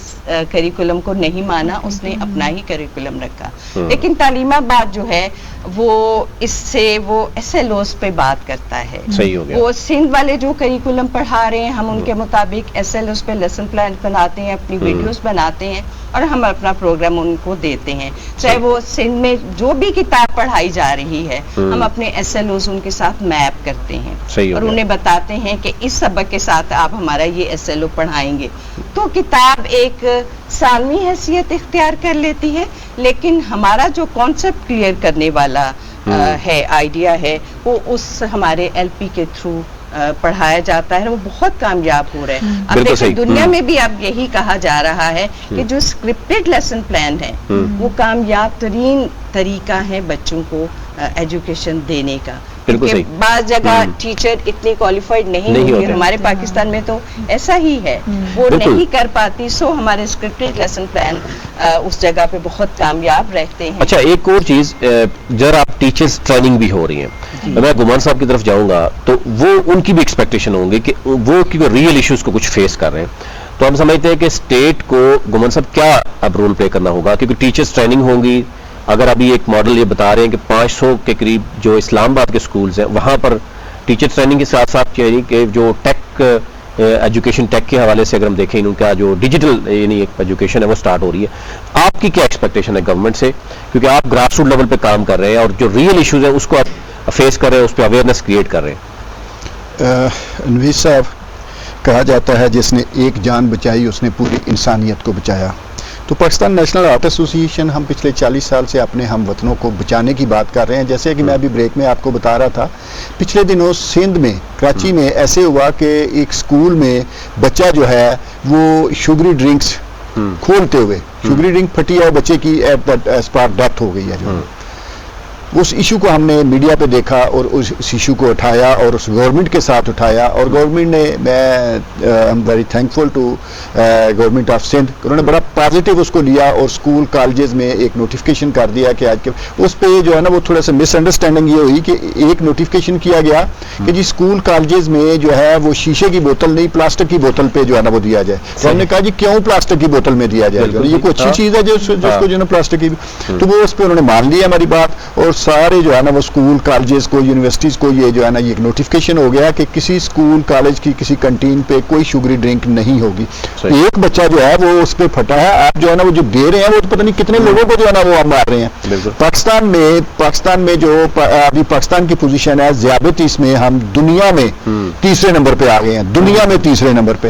کریکولم کو نہیں مانا, اس نے اپنا ہی کریکولم رکھا. لیکن تعلیم آباد جو ہے وہ اس سے وہ ایس ایل اوز پہ بات کرتا ہے. صحیح ہو گیا. وہ سندھ والے جو کریکولم پڑھا رہے ہیں ہم ان کے مطابق ایس ایل اوز پہ لیسن پلان بناتے ہیں, اپنی ویڈیوز بناتے ہیں, اور ہم اپنا پروگرام ان کو دیتے ہیں. چاہے وہ سندھ میں جو بھی کتاب پڑھائی جا رہی ہے ہم اپنے ایس ایل اوز ان کے ساتھ میپ کرتے ہیں, اور انہیں بتاتے ہیں کہ اس سبق کے ساتھ آپ ہمارا یہ ایس ایل او پڑھائیں گے. تو کتاب ایک ثانوی حیثیت اختیار کر لیتی ہے, لیکن ہمارا جو کانسیپٹ کلیئر کرنے والا ہے, آئیڈیا ہے, وہ اس ہمارے ایل پی کے تھرو پڑھایا جاتا ہے, وہ بہت کامیاب ہو رہا ہے. اب دیکھیں دنیا میں بھی اب یہی کہا جا رہا ہے کہ جو اسکرپٹڈ لیسن پلان ہے وہ کامیاب ترین طریقہ ہے بچوں کو ایجوکیشن دینے کا. کیونکہ بعض جگہ ٹیچر اتنی کوالیفائڈ نہیں ہوتی, ہمارے پاکستان میں تو ایسا ہی ہے, وہ نہیں کر پاتی. سو ہمارے اسکرپٹڈ لیسن پلان اس جگہ پہ بہت کامیاب رہتے ہیں. اچھا ایک اور چیز, جب آپ ٹیچرز ٹریننگ بھی ہو رہی ہیں, میں گمان صاحب کی طرف جاؤں گا تو وہ ان کی بھی ایکسپیکٹیشن ہوں گی کہ وہ ریئل ایشوز کو کچھ فیس کر رہے ہیں. تو ہم سمجھتے ہیں کہ اسٹیٹ کو گمان صاحب کیا اب رول پلے کرنا ہوگا, کیونکہ ٹیچرز ٹریننگ ہوں گی. اگر ابھی ایک ماڈل یہ بتا رہے ہیں کہ 500 کے قریب جو اسلام آباد کے سکولز ہیں وہاں پر ٹیچر ٹریننگ کے ساتھ ساتھ کہ جو ٹیک ایجوکیشن ٹیک کے حوالے سے اگر ہم دیکھیں ان کا جو ڈیجیٹل یعنی ایک ایجوکیشن ہے وہ سٹارٹ ہو رہی ہے, آپ کی کیا ایکسپیکٹیشن ہے گورنمنٹ سے, کیونکہ آپ گراس روٹ لیول پہ کام کر رہے ہیں اور جو ریئل ایشوز ہیں اس کو آپ فیس کر رہے ہیں, اس پہ اویئرنیس کریٹ کر رہے ہیں. انویز صاحب, کہا جاتا ہے جس نے ایک جان بچائی اس نے پوری انسانیت کو بچایا. تو پاکستان نیشنل آرٹ ایسوسی ایشن ہم پچھلے 40 سال سے اپنے ہم وطنوں کو بچانے کی بات کر رہے ہیں. جیسے کہ میں ابھی بریک میں آپ کو بتا رہا تھا, پچھلے دنوں سندھ میں کراچی میں ایسے ہوا کہ ایک سکول میں بچہ جو ہے وہ شوگری ڈرنکس کھولتے ہوئے, شوگری ڈرنک پھٹی ہے, بچے کی اسپاٹ ڈیتھ ہو گئی ہے. جو اس ایشو کو ہم نے میڈیا پہ دیکھا اور اس ایشو کو اٹھایا اور اس گورنمنٹ کے ساتھ اٹھایا, اور گورنمنٹ نے, میں am very thankful to government of Sindh, انہوں نے بڑا پازیٹیو اس کو لیا اور اسکول کالجز میں ایک نوٹیفیکیشن کر دیا کہ آج کے اس پہ جو ہے نا وہ تھوڑا سا مس انڈرسٹینڈنگ یہ ہوئی کہ ایک نوٹیفیکیشن کیا گیا کہ جی اسکول کالجز میں جو ہے وہ شیشے کی بوتل نہیں پلاسٹک کی بوتل پہ جو ہے نا وہ دیا جائے. تو ہم نے کہا جی کیوں پلاسٹک کی بوتل میں دیا جائے, یہ کوئی اچھی چیز ہے جو اس کو جو ہے نا پلاسٹک کی, تو وہ اس پہ انہوں نے مان لیا ہماری بات. اور سارے جو ہے نا وہ اسکول کالجز کو یونیورسٹیز کو یہ جو ہے نا یہ نوٹیفیکیشن ہو گیا کہ کسی اسکول کالج کی کسی کنٹین پہ کوئی شوگری ڈرنک نہیں ہوگی. ایک بچہ جو ہے وہ اس پہ پھٹا ہے, آپ جو ہے نا وہ جو دے رہے ہیں وہ تو پتہ نہیں کتنے لوگوں کو جو ہے نا وہ مار رہے ہیں. پاکستان میں جو ابھی پاکستان کی پوزیشن ہے ذیابطیس میں ہم دنیا میں تیسرے نمبر پہ آ گئے ہیں, دنیا میں تیسرے نمبر پہ.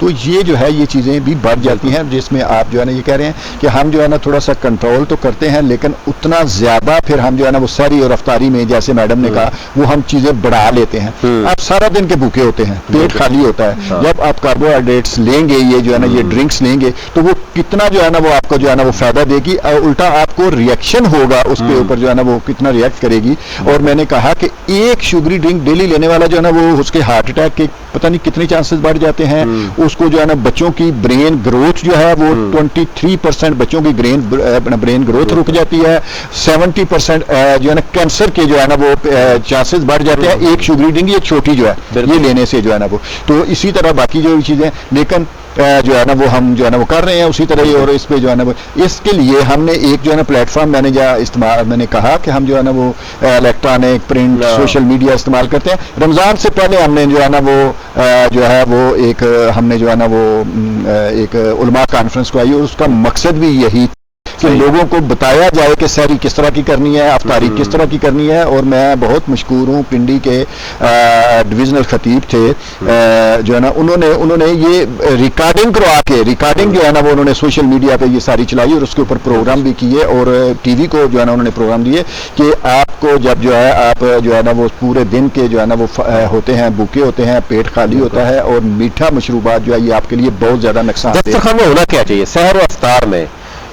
تو یہ جو ہے یہ چیزیں بھی بڑھ جاتی ہیں، جس میں آپ جو ہے نا یہ کہہ رہے ہیں کہ ہم جو ہے نا تھوڑا سا کنٹرول تو کرتے ہیں، لیکن اتنا زیادہ پھر ہم جو ہے نا وہ ساری اور افطاری میں جیسے میڈم نے کہا وہ ہم چیزیں بڑھا لیتے ہیں. آپ سارا دن کے بھوکے ہوتے ہیں، پیٹ خالی ہوتا ہے، جب آپ کاربوہائیڈریٹس لیں گے، یہ جو ہے نا یہ ڈرنکس لیں گے تو وہ کتنا جو ہے نا وہ آپ کو جو ہے نا وہ فائدہ دے گی، الٹا آپ کو ریئیکشن ہوگا اس کے اوپر جو ہے نا وہ کتنا ریئیکٹ کرے گی. اور میں نے کہا کہ ایک شوگری ڈرنک ڈیلی لینے والا جو ہے نا وہ اس کے ہارٹ اٹیک کے پتہ نہیں کتنے چانسز بڑھ جاتے ہیں. اس کو جو ہے نا بچوں کی برین گروتھ جو ہے وہ 23% بچوں کی برین گروتھ رک جاتی ہے، 70% جو ہے نا کینسر کے جو ہے نا وہ چانسز بڑھ جاتے ہیں ایک شوگری ڈرنک یہ چھوٹی جو ہے یہ لینے سے جو ہے نا وہ. تو اسی طرح باقی جو چیزیں لیکن جو ہے نا وہ ہم جو ہے نا وہ کر رہے ہیں اسی طرح ہی. اور اس پہ جو ہے نا وہ اس کے لیے ہم نے ایک جو ہے نا پلیٹ فارم میں نے کہا کہ ہم جو ہے نا وہ الیکٹرانک پرنٹ سوشل میڈیا استعمال کرتے ہیں. رمضان سے پہلے ہم نے جو ہے نا وہ جو ہے وہ ایک ہم نے جو ہے نا وہ ایک علماء کانفرنس کو آئی اور اس کا مقصد بھی یہی کہ لوگوں کو بتایا جائے کہ سحری کس طرح کی کرنی ہے، افطاری کس طرح کی کرنی ہے. اور میں بہت مشکور ہوں پنڈی کے ڈویژنل خطیب تھے جو ہے نا انہوں نے یہ ریکارڈنگ کروا کے ریکارڈنگ جو ہے نا وہ انہوں نے سوشل میڈیا پہ یہ ساری چلائی اور اس کے اوپر پروگرام بھی کیے اور ٹی وی کو جو ہے نا انہوں نے پروگرام دیے کہ آپ کو جب جو ہے آپ جو ہے نا وہ پورے دن کے جو ہے نا وہ ہوتے ہیں بھوکے ہوتے ہیں، پیٹ خالی ہوتا ہے اور میٹھا مشروبات جو ہے یہ آپ کے لیے بہت زیادہ نقصان دہ. دسترخوان میں ہونا کیا چاہیے سحر و افطار میں؟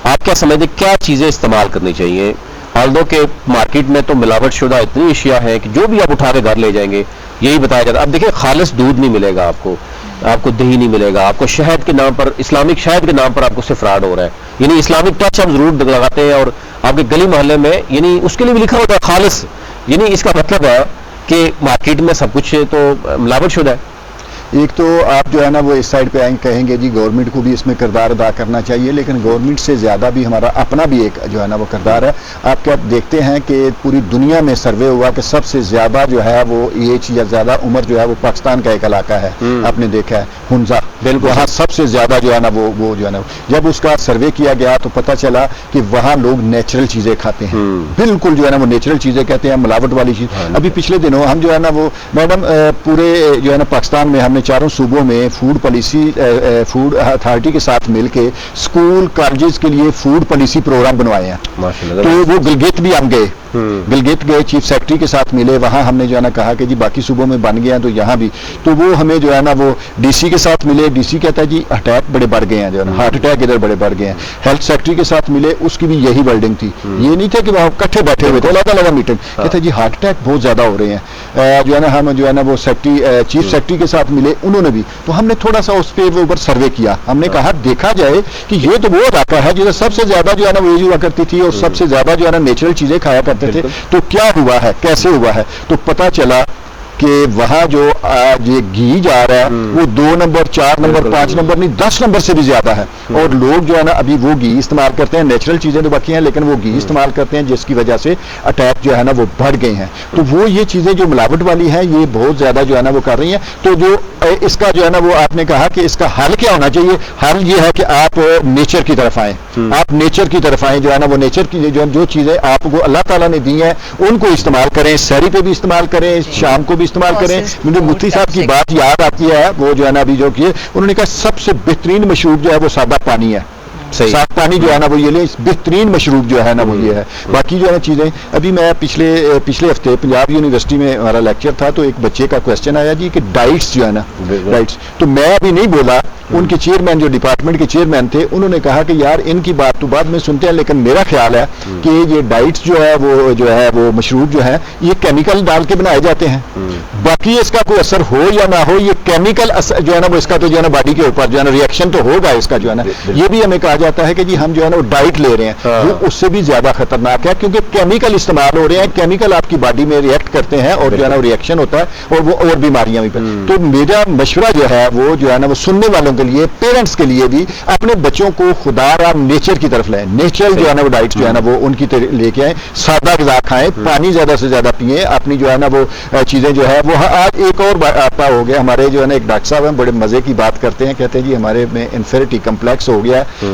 آپ کیا سمجھتے کیا چیزیں استعمال کرنی چاہیے؟ آلدو کہ مارکیٹ میں تو ملاوٹ شدہ اتنی اشیاء ہیں کہ جو بھی آپ اٹھا کے گھر لے جائیں گے یہی بتایا جاتا ہے. اب دیکھیں خالص دودھ نہیں ملے گا آپ کو دہی نہیں ملے گا، آپ کو شہد کے نام پر اسلامک شہد کے نام پر آپ کو سے فراڈ ہو رہا ہے. یعنی اسلامک ٹچ ہم ضرور لگاتے ہیں اور آپ کے گلی محلے میں یعنی اس کے لیے بھی لکھا ہوتا ہے خالص. یعنی اس کا مطلب ہے کہ مارکیٹ میں سب کچھ تو ملاوٹ شدہ ہے. ایک تو آپ جو ہے نا وہ اس سائڈ پہ آئیں کہیں گے جی گورنمنٹ کو بھی اس میں کردار ادا کرنا چاہیے، لیکن گورنمنٹ سے زیادہ بھی ہمارا اپنا بھی ایک جو ہے نا وہ کردار ہے. آپ کیا دیکھتے ہیں کہ پوری دنیا میں سروے ہوا کہ سب سے زیادہ جو ہے وہ ایج یا زیادہ عمر جو ہے وہ پاکستان کا ایک علاقہ ہے. آپ نے دیکھا ہے ہنزا، بالکل وہاں سب سے زیادہ جو ہے نا وہ جو ہے نا جب اس کا سروے کیا گیا تو پتہ چلا کہ وہاں لوگ نیچرل چیزیں کھاتے ہیں، بالکل جو ہے نا وہ نیچرل چیزیں کہتے ہیں، ملاوٹ والی چیز. ابھی پچھلے دنوں ہم جو ہے نا وہ میڈم پورے جو ہے نا پاکستان میں ہم نے چاروں صوبوں میں فوڈ اتھارٹی کے ساتھ مل کے اسکول کالجز کے لیے فوڈ پالیسی پروگرام بنوائے ہیں. تو وہ گلگت بھی ہم گئے، گلگت گئے چیف سیکرٹری کے ساتھ ملے، وہاں ہم نے جو ہے نا کہا کہ جی باقی صوبوں میں بن گئے ہیں تو یہاں بھی. تو وہ ہمیں جو ہے نا وہ ڈی سی کے ساتھ ملے، ڈی سی کہتا ہے جی اٹیک بڑے بڑھ گئے ہیں، جو ہے نا ہارٹ اٹیک ادھر بڑے بڑھ گئے ہیں. ہیلتھ سیکرٹری کے ساتھ ملے، اس کی بھی یہی ورڈنگ تھی. یہ نہیں تھا کہ وہاں کٹھے بیٹھے ہوئے تھے، الگ میٹنگ کہتا ہے جی ہارٹ اٹیک بہت زیادہ ہو رہے ہیں. جو ہے نا ہم جو ہے نا وہ چیف سیکرٹری کے ساتھ ملے، انہوں نے بھی. تو ہم نے تھوڑا سا اس پہ اوپر سروے کیا. ہم نے کہا دیکھا جائے کہ یہ تو وہ علاقہ ہے جسے سب سے زیادہ جو ہے نا وہ ہوا کرتی تھی اور سب سے زیادہ جو ہے نا نیچرل چیزیں کھایا کرتے تھے. تو کیا ہوا ہے، کیسے ہوا ہے؟ تو پتہ چلا کہ وہاں جو یہ گھی جا رہا ہے وہ 2 نمبر 4 نمبر 5 نمبر نہیں 10 نمبر سے بھی زیادہ ہے. اور لوگ جو ہے نا ابھی وہ گھی استعمال کرتے ہیں، نیچرل چیزیں تو باقی ہیں لیکن وہ گھی استعمال کرتے ہیں جس کی وجہ سے اٹیک جو ہے نا وہ بڑھ گئے ہیں. تو وہ یہ چیزیں جو ملاوٹ والی ہیں یہ بہت زیادہ جو ہے نا وہ کر رہی ہیں. تو جو اس کا جو ہے نا وہ آپ نے کہا کہ اس کا حل کیا ہونا چاہیے؟ حل یہ ہے کہ آپ نیچر کی طرف آئیں، آپ نیچر کی طرف آئیں. جو ہے نا وہ نیچر کی جو چیزیں آپ کو اللہ تعالیٰ نے دی ہیں ان کو استعمال کریں، سحری پہ بھی استعمال کریں، شام کو بھی استعمال کریں. مجھے مفتی صاحب کی بات یاد آتی ہے، وہ جو ہے نا ابھی جو کیے انہوں نے کہا سب سے بہترین مشروب جو ہے وہ سادہ پانی ہے. صاف پانی جو ہے نا وہ یہ لیں، بہترین مشروب جو ہے نا وہ یہ ہے. باقی جو ہے نا چیزیں ابھی میں پچھلے ہفتے پنجاب یونیورسٹی میں ہمارا لیکچر تھا تو ایک بچے کا کوشچن آیا جی کہ ڈائٹس جو ہے نا ڈائٹس. تو میں ابھی نہیں بولا، ان کے چیئرمین جو ڈپارٹمنٹ کے چیئرمین تھے انہوں نے کہا کہ یار ان کی بات تو بعد میں سنتے ہیں لیکن میرا خیال ہے کہ یہ ڈائٹس جو ہے وہ مشروب جو ہے یہ کیمیکل ڈال کے بنائے جاتے ہیں. باقی اس کا کوئی اثر ہو یا نہ ہو، یہ کیمیکل جو ہے نا وہ اس کا تو جو ہے نا باڈی کے اوپر جو ہے نا ریئیکشن تو ہوگا اس کا جو ہے نا. یہ بھی ہمیں کہا جاتا ہے کہ جی ہم جو ہے نا وہ ڈائٹ لے رہے ہیں، وہ اس سے بھی زیادہ خطرناک ہے کیونکہ کیمیکل استعمال ہو رہے ہیں، کیمیکل آپ کی باڈی میں ریئیکٹ کرتے ہیں اور جو ہے نا ریئیکشن ہوتا ہے اور وہ اور بیماریاں بھی. تو میرا مشورہ جو ہے وہ جو ہے نا وہ سننے والوں کے لیے، پیرنٹس کے لیے بھی اپنے بچوں کو خدا را نیچر کی طرف لائیں. نیچرل جو ہے نا وہ ڈائٹ جو ہے نا وہ ان کی لے کے آئیں، سادہ غذا کھائیں، پانی زیادہ سے زیادہ پئیں. اپنی جو ہے نا وہ چیزیں جو ہے وہ آج ایک اور آتا ہو گیا. ہمارے جو ہے نا ایک ڈاکٹر صاحب ہیں بڑے مزے کی بات کرتے ہیں، کہتے ہیں جی ہمارے میں انفیریٹی کمپلیکس ہو گیا ہے.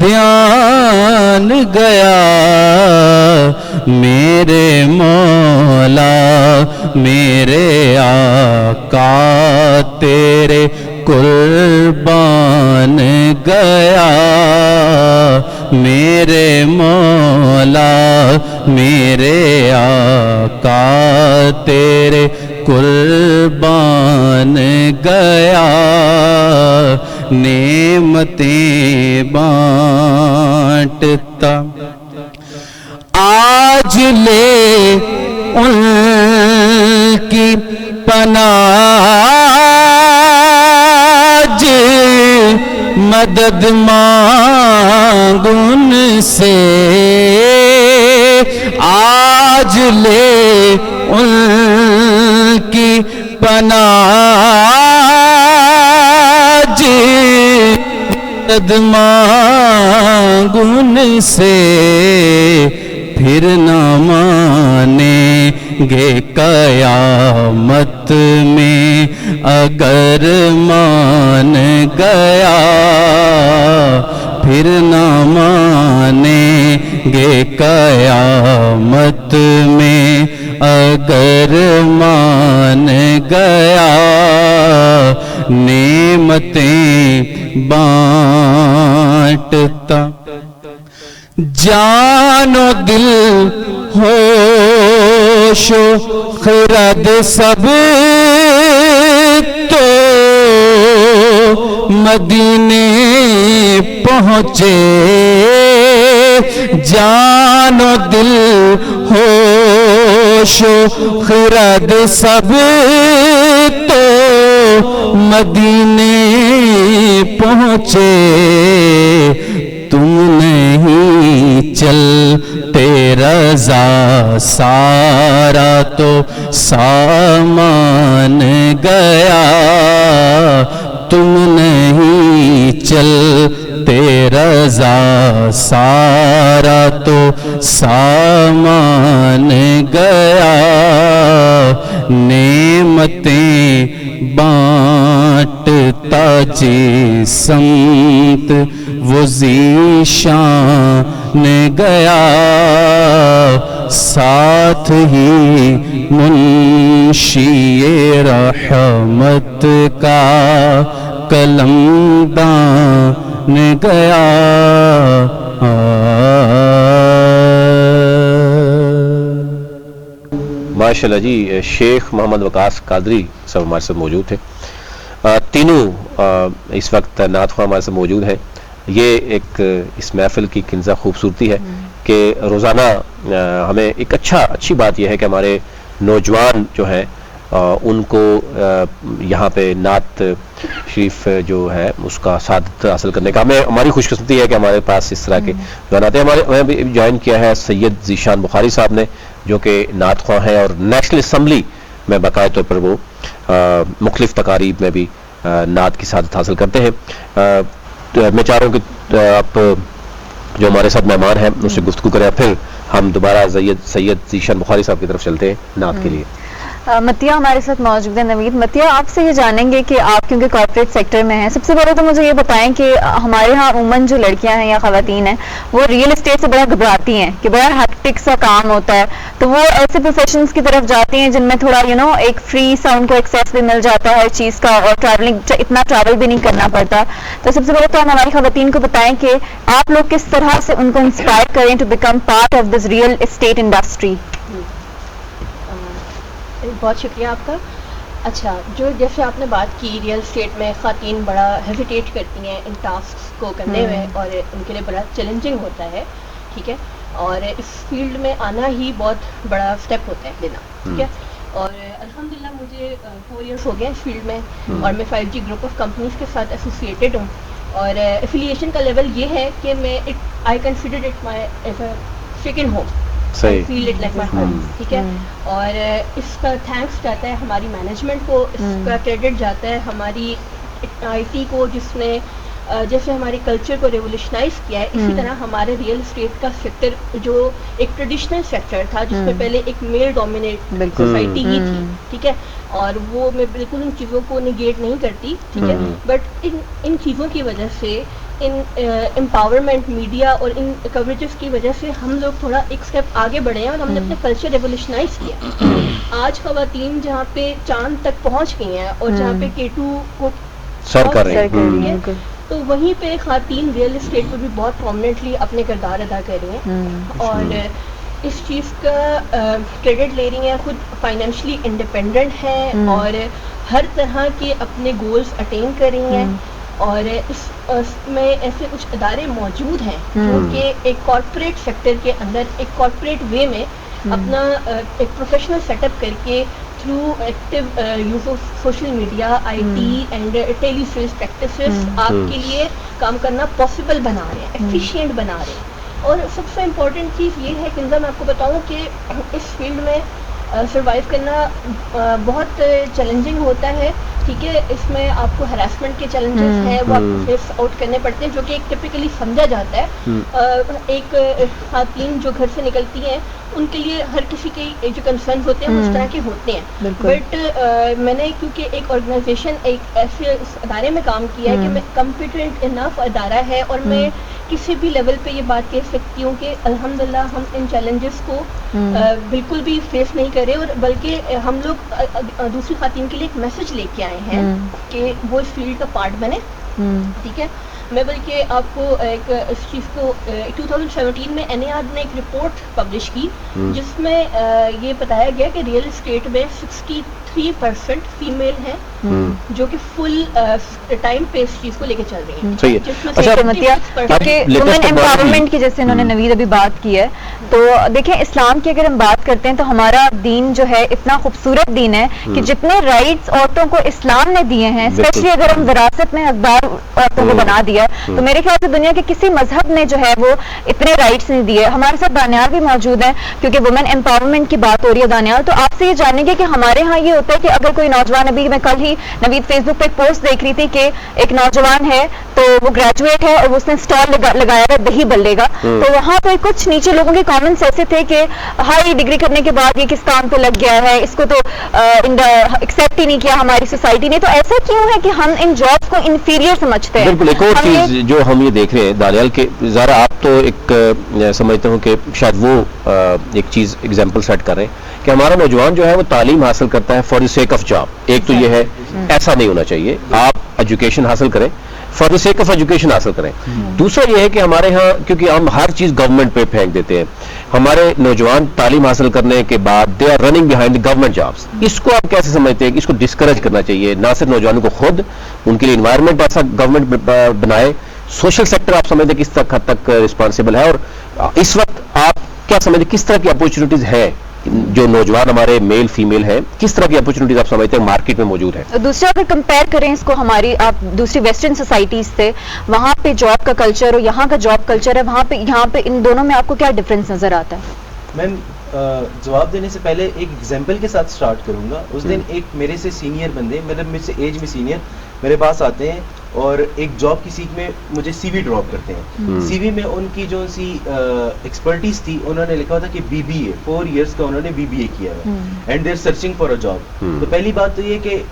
دھیان گیا میرے مولا میرے آقا تیرے قربان گیا میرے مولا میرے آقا تیرے قربان گیا نعمتیں بانٹتا آج لے ان کی پناہ مدد مانگ ان سے آج لے ان کی پناہ مدد مانگ ان سے پھر نہ مانیں گے قیامت میں اگر مان گیا پھر نہ مانیں گے قیامت میں اگر مان گیا نعمتیں بانٹتا جان و دل ہوش و خرد سب تو مدینے پہنچے جان و دل ہوش و خرد سب تو مدینے پہنچے تم نہیں چلتے رضا سارا تو سامان گیا تم نہیں چلتے رضا سارا تو سامان گیا نعمتیں بانٹتا جی سمت وہ ذیشان گیا ساتھ ہی منشی رحمت کا قلم دان گیا ماشاءاللہ جی شیخ محمد وقاص قادری صاحب ہمارے ساتھ موجود تھے تینوں اس وقت نعت خواہ ہمارے ساتھ موجود ہیں یہ ایک اس محفل کی کنزہ خوبصورتی ہے کہ روزانہ ہمیں ایک اچھی بات یہ ہے کہ ہمارے نوجوان جو ہیں ان کو یہاں پہ نعت شریف جو ہے اس کا سعادت حاصل کرنے کا ہماری خوش قسمتی ہے کہ ہمارے پاس اس طرح کے جوان آتے ہیں ہمیں بھی جوائن کیا ہے سید ذیشان بخاری صاحب نے جو کہ نعت خواہ ہیں اور نیشنل اسمبلی میں باقاعدہ طور پر وہ مختلف تقاریب میں بھی نعت کی سعادت حاصل کرتے ہیں میں چاہ رہا ہوں کہ آپ جو ہمارے ساتھ مہمان ہیں ان سے گفتگو کریں پھر ہم دوبارہ سید ذیشان بخاری صاحب کی طرف چلتے ہیں نعت کے لیے متیہ ہمارے ساتھ موجود ہے نوید متیہ آپ سے یہ جانیں گے کہ آپ کیونکہ کارپوریٹ سیکٹر میں ہیں سب سے پہلے تو مجھے یہ بتائیں کہ ہمارے ہاں عموماً جو لڑکیاں ہیں یا خواتین ہیں وہ ریئل اسٹیٹ سے بڑا گھبراتی ہیں کہ بڑا ہیکٹک سا کام ہوتا ہے تو وہ ایسے پروفیشنز کی طرف جاتی ہیں جن میں تھوڑا ایک فری سا ان کو ایکسیس بھی مل جاتا ہے ہر چیز کا اور اتنا ٹریول بھی نہیں کرنا پڑتا تو سب سے پہلے تو ہم ہماری خواتین کو بتائیں کہ آپ لوگ کس طرح سے ان کو انسپائر کریں to become part of this real estate industry. بہت شکریہ آپ کا. اچھا جو جیسے آپ نے بات کی ریئل اسٹیٹ میں خواتین بڑا ہیزیٹیٹ کرتی ہیں ان ٹاسکس کو کرنے میں اور ان کے لیے بڑا چیلنجنگ ہوتا ہے ٹھیک ہے اور اس فیلڈ میں آنا ہی بہت بڑا اسٹیپ ہوتا ہے لینا ٹھیک ہے اور الحمدللہ مجھے 4 ایئرس ہو گئے اس فیلڈ میں اور میں 5G گروپ آف کمپنیز کے ساتھ ایسوسیٹیڈ ہوں اور ایفیلیشن کا لیول یہ ہے کہ میں I consider it my as a second home feel it like my home ٹھیک ہے اور اس کا تھینکس جاتا ہے ہماری مینجمنٹ کو اس کا کریڈٹ جاتا ہے ہماری IT کو جس نے جیسے ہمارے کلچر کو ریولیوشنائز کیا ہے اسی طرح ہمارے ریئل اسٹیٹ کا سیکٹر جو ایک ٹریڈیشنل سیکٹر تھا جس میں پہلے ایک میل ڈومینیٹ سوسائٹی ہی تھی ٹھیک ہے اور وہ میں بالکل ان چیزوں کو نگیٹ نہیں کرتی ٹھیک ہے بٹ ان چیزوں کی وجہ سے ان امپاورمنٹ میڈیا اور ان کوریجز کی وجہ سے ہم لوگ تھوڑا ایک اسٹیپ آگے بڑھے ہیں اور ہم نے اپنے کلچر ریولیوشنائز کیا. آج خواتین جہاں پہ چاند تک پہنچ گئی ہیں اور جہاں پہ K2 کو سر کر رہے ہیں, تو وہیں پہ خواتین ریئل اسٹیٹ پہ بھی بہت پرومننٹلی اپنے کردار ادا کر رہی ہیں اور اس چیز کا کریڈٹ لے رہی ہیں, خود فائنینشلی انڈیپینڈنٹ ہیں اور ہر طرح کے اپنے گولز اٹین کر رہی ہیں. اور اس میں ایسے کچھ ادارے موجود ہیں جو کہ ایک کارپوریٹ سیکٹر کے اندر ایک کارپوریٹ وے میں اپنا ایک پروفیشنل سیٹ اپ کر کے through active use of social media, IT and tele sales practices آپ کے لیے کام کرنا پاسبل بنا رہے ہیں, ایفیشینٹ بنا رہے ہیں. اور سب سے امپورٹنٹ چیز یہ ہے کنزا, میں آپ کو بتاؤں کہ اس فیلڈ میں سروائیو کرنا بہت چیلنجنگ ہوتا ہے. ٹھیک ہے, اس میں آپ کو ہراسمنٹ کے چیلنجز ہیں وہ آپ کو فیس آؤٹ کرنے پڑتے ہیں جو کہ ایک ٹپیکلی سمجھا جاتا ہے. ایک خواتین جو گھر سے نکلتی ہیں ان کے لیے ہر کسی کے جو کنسرنز ہوتے ہیں وہ اس طرح کے ہوتے ہیں. بٹ میں نے کیونکہ ایک آرگنائزیشن ایک ایسے ادارے میں کام کیا ہے کہ میں کمپیٹنٹ انف ادارہ ہے اور میں کسی بھی لیول پہ یہ بات کہہ سکتی ہوں کہ الحمدللہ ہم ان چیلنجز کو بالکل بھی فیس نہیں کرے, اور بلکہ ہم لوگ دوسری خواتین کے لیے ایک میسج لے کے آئے ہیں کہ وہ اس فیلڈ کا پارٹ بنے. ٹھیک ہے, میں بلکہ آپ کو ایک اس چیز کو 2017 میں NAR نے ایک رپورٹ پبلش کی جس میں یہ بتایا گیا کہ ریئل اسٹیٹ میں 63% فیمیل ہیں جو کہ فل ٹائم پہ اس چیز کو لے کے چل رہی ہیں. صحیح ہے. کیونکہ وومن امپاورمنٹ کی جیسے انہوں نے نوید ابھی بات کی ہے, تو دیکھیں اسلام کی اگر ہم بات کرتے ہیں تو ہمارا دین جو ہے اتنا خوبصورت دین ہے کہ جتنے رائٹس عورتوں کو اسلام نے دیے ہیں, اسپیشلی اگر ہم وراثت میں حقدار عورتوں کو بنا دیا ہے, تو میرے خیال سے دنیا کے کسی مذہب نے جو ہے وہ اتنے رائٹس نہیں دیے. ہمارے ساتھ دانیال بھی موجود ہیں کیونکہ وومن امپاورمنٹ کی بات ہو رہی ہے. دانیال, تو آپ سے یہ جانیں گے کہ ہمارے ہاں یہ ہوتا ہے کہ اگر کوئی نوجوان, ابھی میں کل ہی نوید فیس بک پہ ایک پوسٹ دیکھ رہی تھی کہ ایک نوجوان ہے تو وہ گریجویٹ ہے اور اس نے اسٹال لگایا ہے دہی بلے کا, تو وہاں پہ کچھ نیچے لوگوں کے کامنٹس ایسے تھے کہ ہائی ڈگری کرنے کے بعد یہ کس کام پہ لگ گیا ہے, اس کو تو ایکسیپٹ ہی نہیں کیا ہماری سوسائٹی نے. تو ایسا کیوں ہے کہ ہم ان جابس کو انفیریئر سمجھتے ہیں؟ بالکل. ایک اور چیز جو ہم یہ دیکھ رہے ہیں دانیال کے, ذرا آپ تو ایک سمجھتے ہوں کہ شاید وہ ایک چیز ایگزامپل سیٹ کر رہے ہیں کہ ہمارا نوجوان جو ہے وہ تعلیم حاصل کرتا ہے for the sake of job. ایک تو یہ ہے ایسا نہیں ہونا چاہیے, آپ ایجوکیشن حاصل کریں for the sake of education حاصل کریں. دوسرا یہ ہے کہ ہمارے ہاں کیونکہ ہم ہر چیز گورنمنٹ پہ پھینک دیتے ہیں, ہمارے نوجوان تعلیم حاصل کرنے کے بعد they are running behind the government jobs. اس کو آپ کیسے سمجھتے ہیں کہ اس کو ڈسکریج کرنا چاہیے؟ نہ صرف نوجوانوں کو خود, ان کے لیے انوائرمنٹ ایسا گورنمنٹ بنائے, سوشل سیکٹر آپ سمجھتے ہیں کس حد تک رسپانسبل ہے, اور اس وقت آپ کیا سمجھتے کس طرح کی اپورچونیٹیز ہیں جو نوجوان ہمارے میل فیمیل ہیں, کس طرح کی اپورچونیٹیز آپ سمجھتے ہیں مارکیٹ میں موجود ہے؟ دوسرا اگر کمپیئر کریں اس کو ہماری آپ دوسری ویسٹرن سوسائٹیز سے, وہاں پہ جاب کا کلچر اور یہاں کا جاب کلچر ہے, وہاں پہ یہاں پہ ان دونوں میں آپ کو کیا ڈفرینس نظر آتا ہے؟ میم جواب دینے سے پہلے ایک ایگزامپل کے ساتھ سٹارٹ کروں گا. اس دن ایک میرے سے سینئر بندے, مطلب مجھ سے ایج میں سینئر, میرے پاس آتے ہیں اور ایک جاب کی سیکھ میں مجھے سی وی ڈراپ کرتے ہیں. سی وی میں ان کی جو سی ایکسپرٹیز تھی, انہوں نے لکھا تھا کہ BBA 4 ایئرس کا انہوں نے BBA کیا ہے and they are searching for a job. تو پہلی بات تو یہ کہ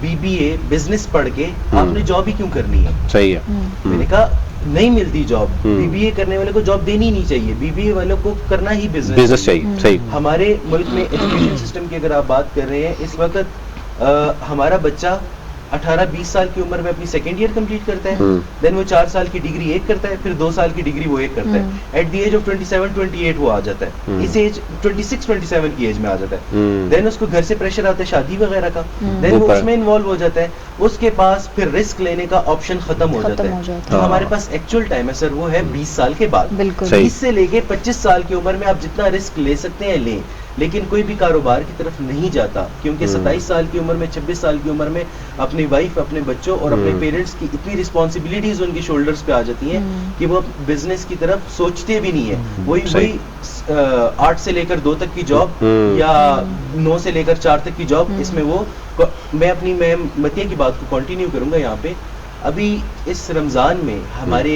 BBA بزنس پڑھ کے آپ نے جاب ہی کیوں کرنی ہے؟ صحیح ہے. میں نے کہا نہیں ملتی جاب, BBA کرنے والے کو جاب دینی نہیں چاہیے, BBA والوں کو کرنا ہی بزنس چاہیے. صحیح. ہمارے ملک میں ایجوکیشن سسٹم کی اگر آپ بات کر رہے ہیں, اس وقت ہمارا بچہ 18-20 سال کی عمر میں اپنی سیکنڈ ایئر کمپلیٹ کرتا ہے, دین وہ 4 سال کی ڈگری ایک کرتا ہے, پھر 2 سال کی ڈگری وہ ایک کرتا ہے. ایٹ دی ایج آف 27-28 وہ آ جاتا ہے, اس ایج 26-27 کی ایج میں آ جاتا ہے. دین اس کو گھر سے پریشر آتا ہے شادی وغیرہ کا, دین وہ اس میں انوالو ہو جاتا ہے. اس کے پاس پھر رسک لینے کا آپشن ختم ہو جاتا ہے. جو ہمارے پاس ایکچوئل ٹائم ہے سر وہ ہے 20 سال کے بعد. 20 سے لے کے 25 سال کی عمر میں آپ جتنا رسک لے سکتے ہیں لیں, لیکن کوئی بھی کاروبار کی طرف نہیں جاتا, کیونکہ 27 سال کی عمر میں 26 سال کی عمر میں اپنی وائف, اپنے بچوں اور اپنے پیرنٹس کی اتنی رسپانسبلٹیز ان کے شولڈرز پہ آ جاتی ہیں کہ وہ بزنس کی طرف سوچتے بھی نہیں ہیں. وہی 8 سے لے کر 2 تک کی جاب یا 9 سے لے کر 4 تک کی جاب, اس میں وہ میں اپنی متیہ کی بات کو کنٹینیو کروں گا یہاں پہ. ابھی اس رمضان میں ہمارے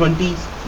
20s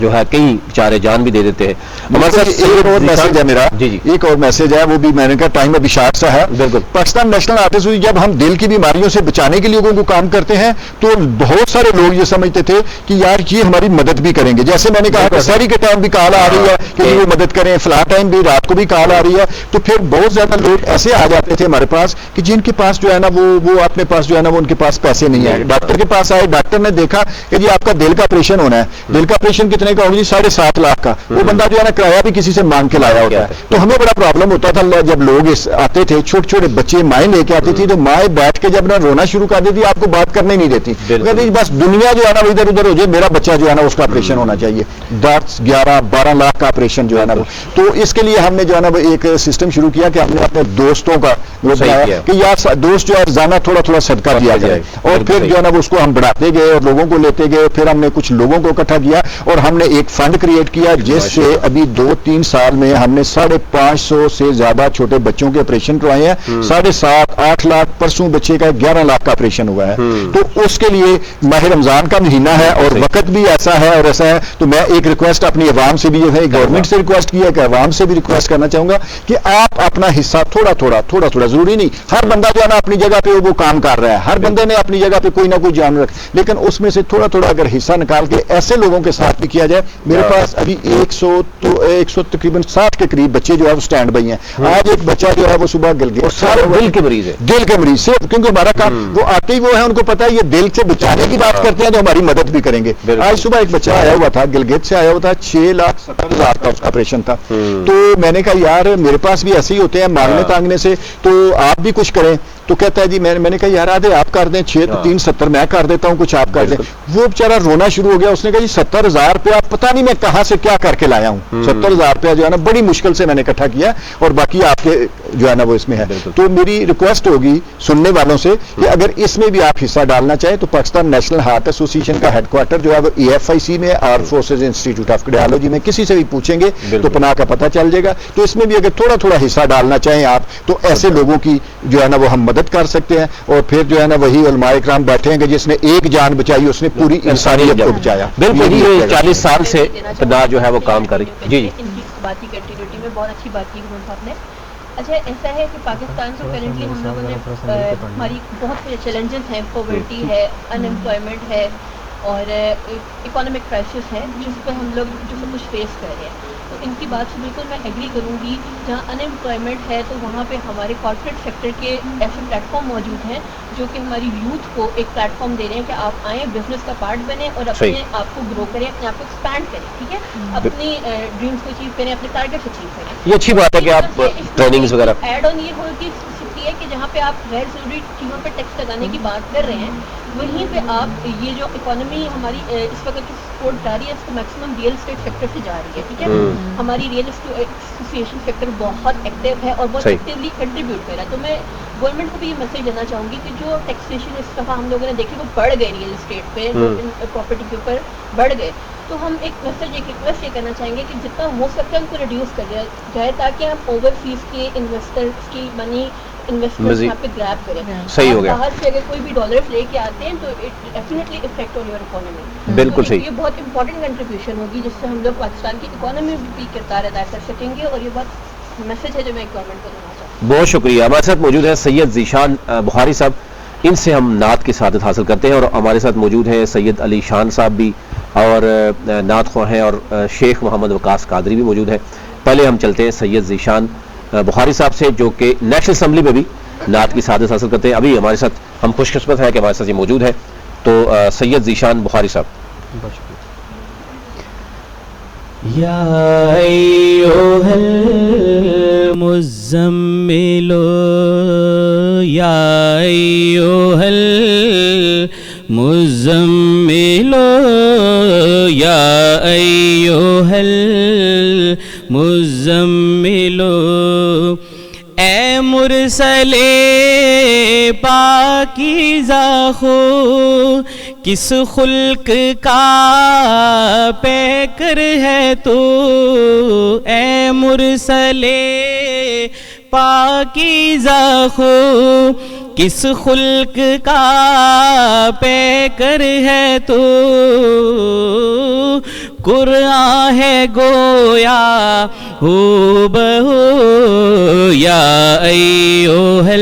جو ہے کئی بیچارے جان بھی دے دیتے ہیں. ہمارے ساتھ ایک اور میسج ہے میرا, جی جی ایک اور میسج ہے, وہ بھی میں نے کہا ٹائم ابھی شارٹ سا ہے. بالکل. پاکستان نیشنل آرٹسٹ ہوئی, جب ہم دل کی بیماریوں سے بچانے کے لیے لوگوں کو کام کرتے ہیں تو بہت سارے لوگ یہ سمجھتے تھے کہ یار یہ ہماری مدد بھی کریں گے. جیسے میں نے کہا کہ سحری کے ٹائم بھی کال آ رہی ہے کہ وہ مدد کریں, فلاں ٹائم بھی رات کو بھی کال آ رہی ہے. تو پھر بہت زیادہ لوگ ایسے آ جاتے تھے ہمارے پاس کہ جن کے پاس جو ہے نا وہ اپنے پاس جو ہے نا وہ ان کے پاس پیسے نہیں ہیں. ڈاکٹر کے پاس آئے, ڈاکٹر نے دیکھا کہ جی آپ کا دل کا آپریشن ہونا ہے. دل کا آپریشن کتنے کا ہوگا جی؟ 7.5 لاکھ کا. وہ بندہ جو ہے نا کرایہ بھی کسی سے مانگ کے لایا ہوتا ہے. تو ہمیں بڑا پرابلم ہوتا تھا جب لوگ آتے تھے, چھوٹے چھوٹے بچے مائیں لے کے آتی تھی, تو مائیں بیٹھ کے جب نا رونا شروع کر دیتی, آپ کو بات کرنے نہیں دیتی, کہتی بس دنیا جو ہے نا وہ ادھر ادھر ہو جائے, میرا بچہ جو ہے نا اس کا آپریشن ہونا چاہیے. 10-11-12 لاکھ کا آپریشن جو ہے نا وہ. تو اس کے لیے ہم نے جو ہے نا وہ ایک سسٹم شروع کیا کہ ہم نے اپنے دوستوں کا بتایا کہ یار دوست جو ہے روزانہ تھوڑا تھوڑا صدقہ دیا جائے. اور پھر جو ہے نا وہ اس کو ہم بڑھاتے گئے اور لوگوں کو لیتے گئے. پھر ہم نے کچھ لوگوں کو اکٹھا کیا اور ہم نے ایک فنڈ کریٹ کیا, جس سے ابھی 2-3 سال میں ہم نے 550 سے زیادہ چھوٹے بچوں کے آپریشن کروائے ہیں. 7.5-8 لاکھ, پرسوں بچے کا 11 لاکھ کا آپریشن ہوا ہے. تو اس کے لیے ماہ رمضان کا مہینہ ہے اور وقت بھی ایسا ہے اور ایسا ہے. تو میں ایک ریکویسٹ اپنی عوام سے بھی جو ہے, گورنمنٹ سے ریکویسٹ کیا کہ عوام سے بھی ریکویسٹ کرنا چاہوں گا کہ آپ اپنا حصہ تھوڑا تھوڑا, ضروری نہیں ہر بندہ جو ہے نا اپنی جگہ پہ وہ کام کر رہا ہے, ہر بندے نے اپنی جگہ پہ کوئی نہ کوئی جان رکھ, لیکن اس میں سے تھوڑا تھوڑا اگر حصہ نکال کے ایسے لوگوں کے ساتھ بھی کیا جائے. میرے پاس ابھی 100 تقریباً 60 کے قریب بچے جو ہے وہ سٹینڈ بائی ہیں. آج ایک بچہ جو ہے وہ صبح سارے دل کے مریض ہے, دل کے مریض سے, کیونکہ ہمارا کام وہ آتے ہی وہ ہے, ان کو پتا ہے یہ دل سے بچانے کی بات کرتے ہیں تو ہماری مدد بھی کریں گے. آج صبح ایک بچہ آیا ہوا تھا, گلگت سے آیا ہوا تھا, 6,70,000 کا اس کا آپریشن تھا. تو میں نے کہا یار میرے پاس بھی ایسے ہی ہوتے ہیں مانگنے تانگنے سے, تو آپ بھی کچھ کریں. تو کہتا ہے جی میں نے کہا یار آدھے آپ کر دیں, 6-3-70 میں کر دیتا ہوں, کچھ آپ کر دیں. وہ بیچارہ رونا شروع ہو گیا. اس نے کہا جی 70,000 روپیہ پتہ نہیں میں کہاں سے کیا کر کے لایا ہوں. 70,000 روپیہ جو ہے نا بڑی مشکل سے میں نے اکٹھا کیا, اور باقی آپ کے جو ہے نا وہ اس میں ہے. تو میری ریکویسٹ ہوگی سننے والوں سے کہ اگر اس میں بھی آپ حصہ ڈالنا چاہیں تو پاکستان نیشنل ہارٹ ایسوسی ایشن کا ہیڈ کوارٹر جو ہے وہ AFIC میں, arm forces institute of cardiology میں, کسی سے بھی پوچھیں گے تو پناہ کا پتہ چل جائے گا. تو اس میں بھی اگر تھوڑا تھوڑا حصہ ڈالنا چاہیں آپ تو ایسے لوگوں کی جو ہے نا وہ ہم مدد کر سکتے ہیں. اور پھر جو ہے نا وہی علماء کرام بیٹھے ہیں کہ جس نے ایک جان بچائی اس نے پوری انسانیت کو بچایا. بالکل, یہ 40 سال سے ابتدا جو ہے وہ کام کر رہی. جی جی, ان کی بات کی کنٹینیوٹی میں بہت اچھی بات کی صاحب نے. اچھا ایسا ہے کہ پاکستان سے کرنٹلی ہم لوگوں نے ہماری بہت سارے چیلنجز ہیں, پاورٹی ہے, انمپلائمنٹ ہے اور اکانومک کرائسس ہے, جس پہ ہم لوگ جو سب کچھ فیس کر رہے ہیں. تو ان کی بات سے بالکل میں ایگری کروں گی. جہاں انمپلائمنٹ ہے تو وہاں پہ ہمارے کارپوریٹ سیکٹر کے ایسے پلیٹ فارم موجود ہیں جو کہ ہماری یوتھ کو ایک پلیٹ فارم دے رہے ہیں کہ آپ آئیں, بزنس کا پارٹ بنیں اور اپنے آپ کو گرو کریں, اپنے آپ کو ایکسپینڈ کریں. ٹھیک ہے, اپنی ڈریمس کو اچیو کریں, اپنے ٹارگیٹس اچیو کریں. یہ اچھی بات ہے کہ آپ ٹریننگز وغیرہ ایڈ آن یہ ہوگی ہے کہ جہاں پہ آپ غیر ضروری چیزوں پہ ٹیکس لگانے کی بات کر رہے ہیں, وہیں پہ آپ یہ جو اکانومی ہماری اس وقت جو سپورٹ جا رہی ہے اس کو میکسیمم ریئل اسٹیٹ سیکٹر سے جا رہی ہے. ٹھیک ہے, ہماری ریئل ایسوسیشن سیکٹر بہت ایکٹیو ہے اور بہت ایکٹیولی کنٹریبیوٹ کر رہا ہے. تو میں گورنمنٹ کو بھی یہ میسج دینا چاہوں گی کہ جو ٹیکسیشن اس دفعہ ہم لوگوں نے دیکھی وہ بڑھ گئے ریئل اسٹیٹ پہ, پراپرٹی کے اوپر بڑھ گئے. تو ہم ایک میسج, ایک ریکویسٹ یہ کرنا چاہیں گے کہ جتنا ہو سکتا ہے ان کو ریڈیوس کر جائے تاکہ ہم اوور سیز کے انویسٹرس کی منی انویسٹمنٹ یہاں پہ گریب کریں. صحیح ہو گیا. باہر سے اگر کوئی بھی ڈالرز لے کے آتے ہیں تو it definitely affect on your economy. بالکل صحیح. یہ بہت امپورٹنٹ کنٹریبیوشن ہوگی جس سے ہم لوگ پاکستان کی اکانومی بھی کردار ادا کر سکیں گے, اور یہ بہت میسج ہے جو میں گورنمنٹ کو دینا چاہتا ہوں. بہت شکریہ. ہمارے ساتھ موجود ہیں سید ذیشان بخاری صاحب, ان سے ہم نعت کی سعادت حاصل کرتے ہیں, اور ہمارے ساتھ موجود ہیں سید علی شان صاحب بھی اور نعت خواہ ہیں, اور شیخ محمد وقاص قادری بھی موجود ہیں. پہلے ہم چلتے ہیں سید ذیشان بخاری صاحب سے, جو کہ نیشنل اسمبلی میں بھی نعت کی سعادت حاصل کرتے ہیں. ابھی ہمارے ساتھ, ہم خوش قسمت ہے کہ ہمارے ساتھ یہ موجود ہے. تو سید ذیشان بخاری صاحب. یا ایھا المزمل یا ایھا المزمل یا ایھا المزمل اے مرسل پاکیزہ خو کس خلق کا پیکر ہے تو, اے مرسل پاکیزہ خو کس خلق کا پیکر ہے تو, قرآن ہے گویا ہو بہو یا ایھا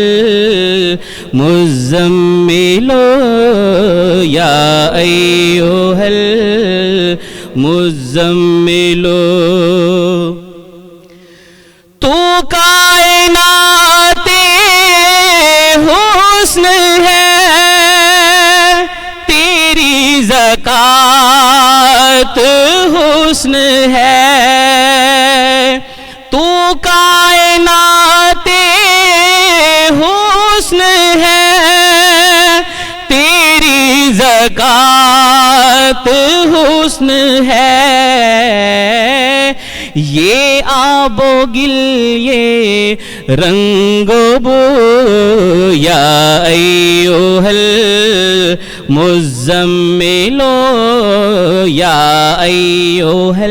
المزمل یا ایھا المزمل تو کائنات حسن ہے تیری زکات حسن ہے تو کائنات حسن ہے تیری زکات حسن ہے یہ آب و گل یہ رنگ و بو یا ایھا المزمل یا ایھا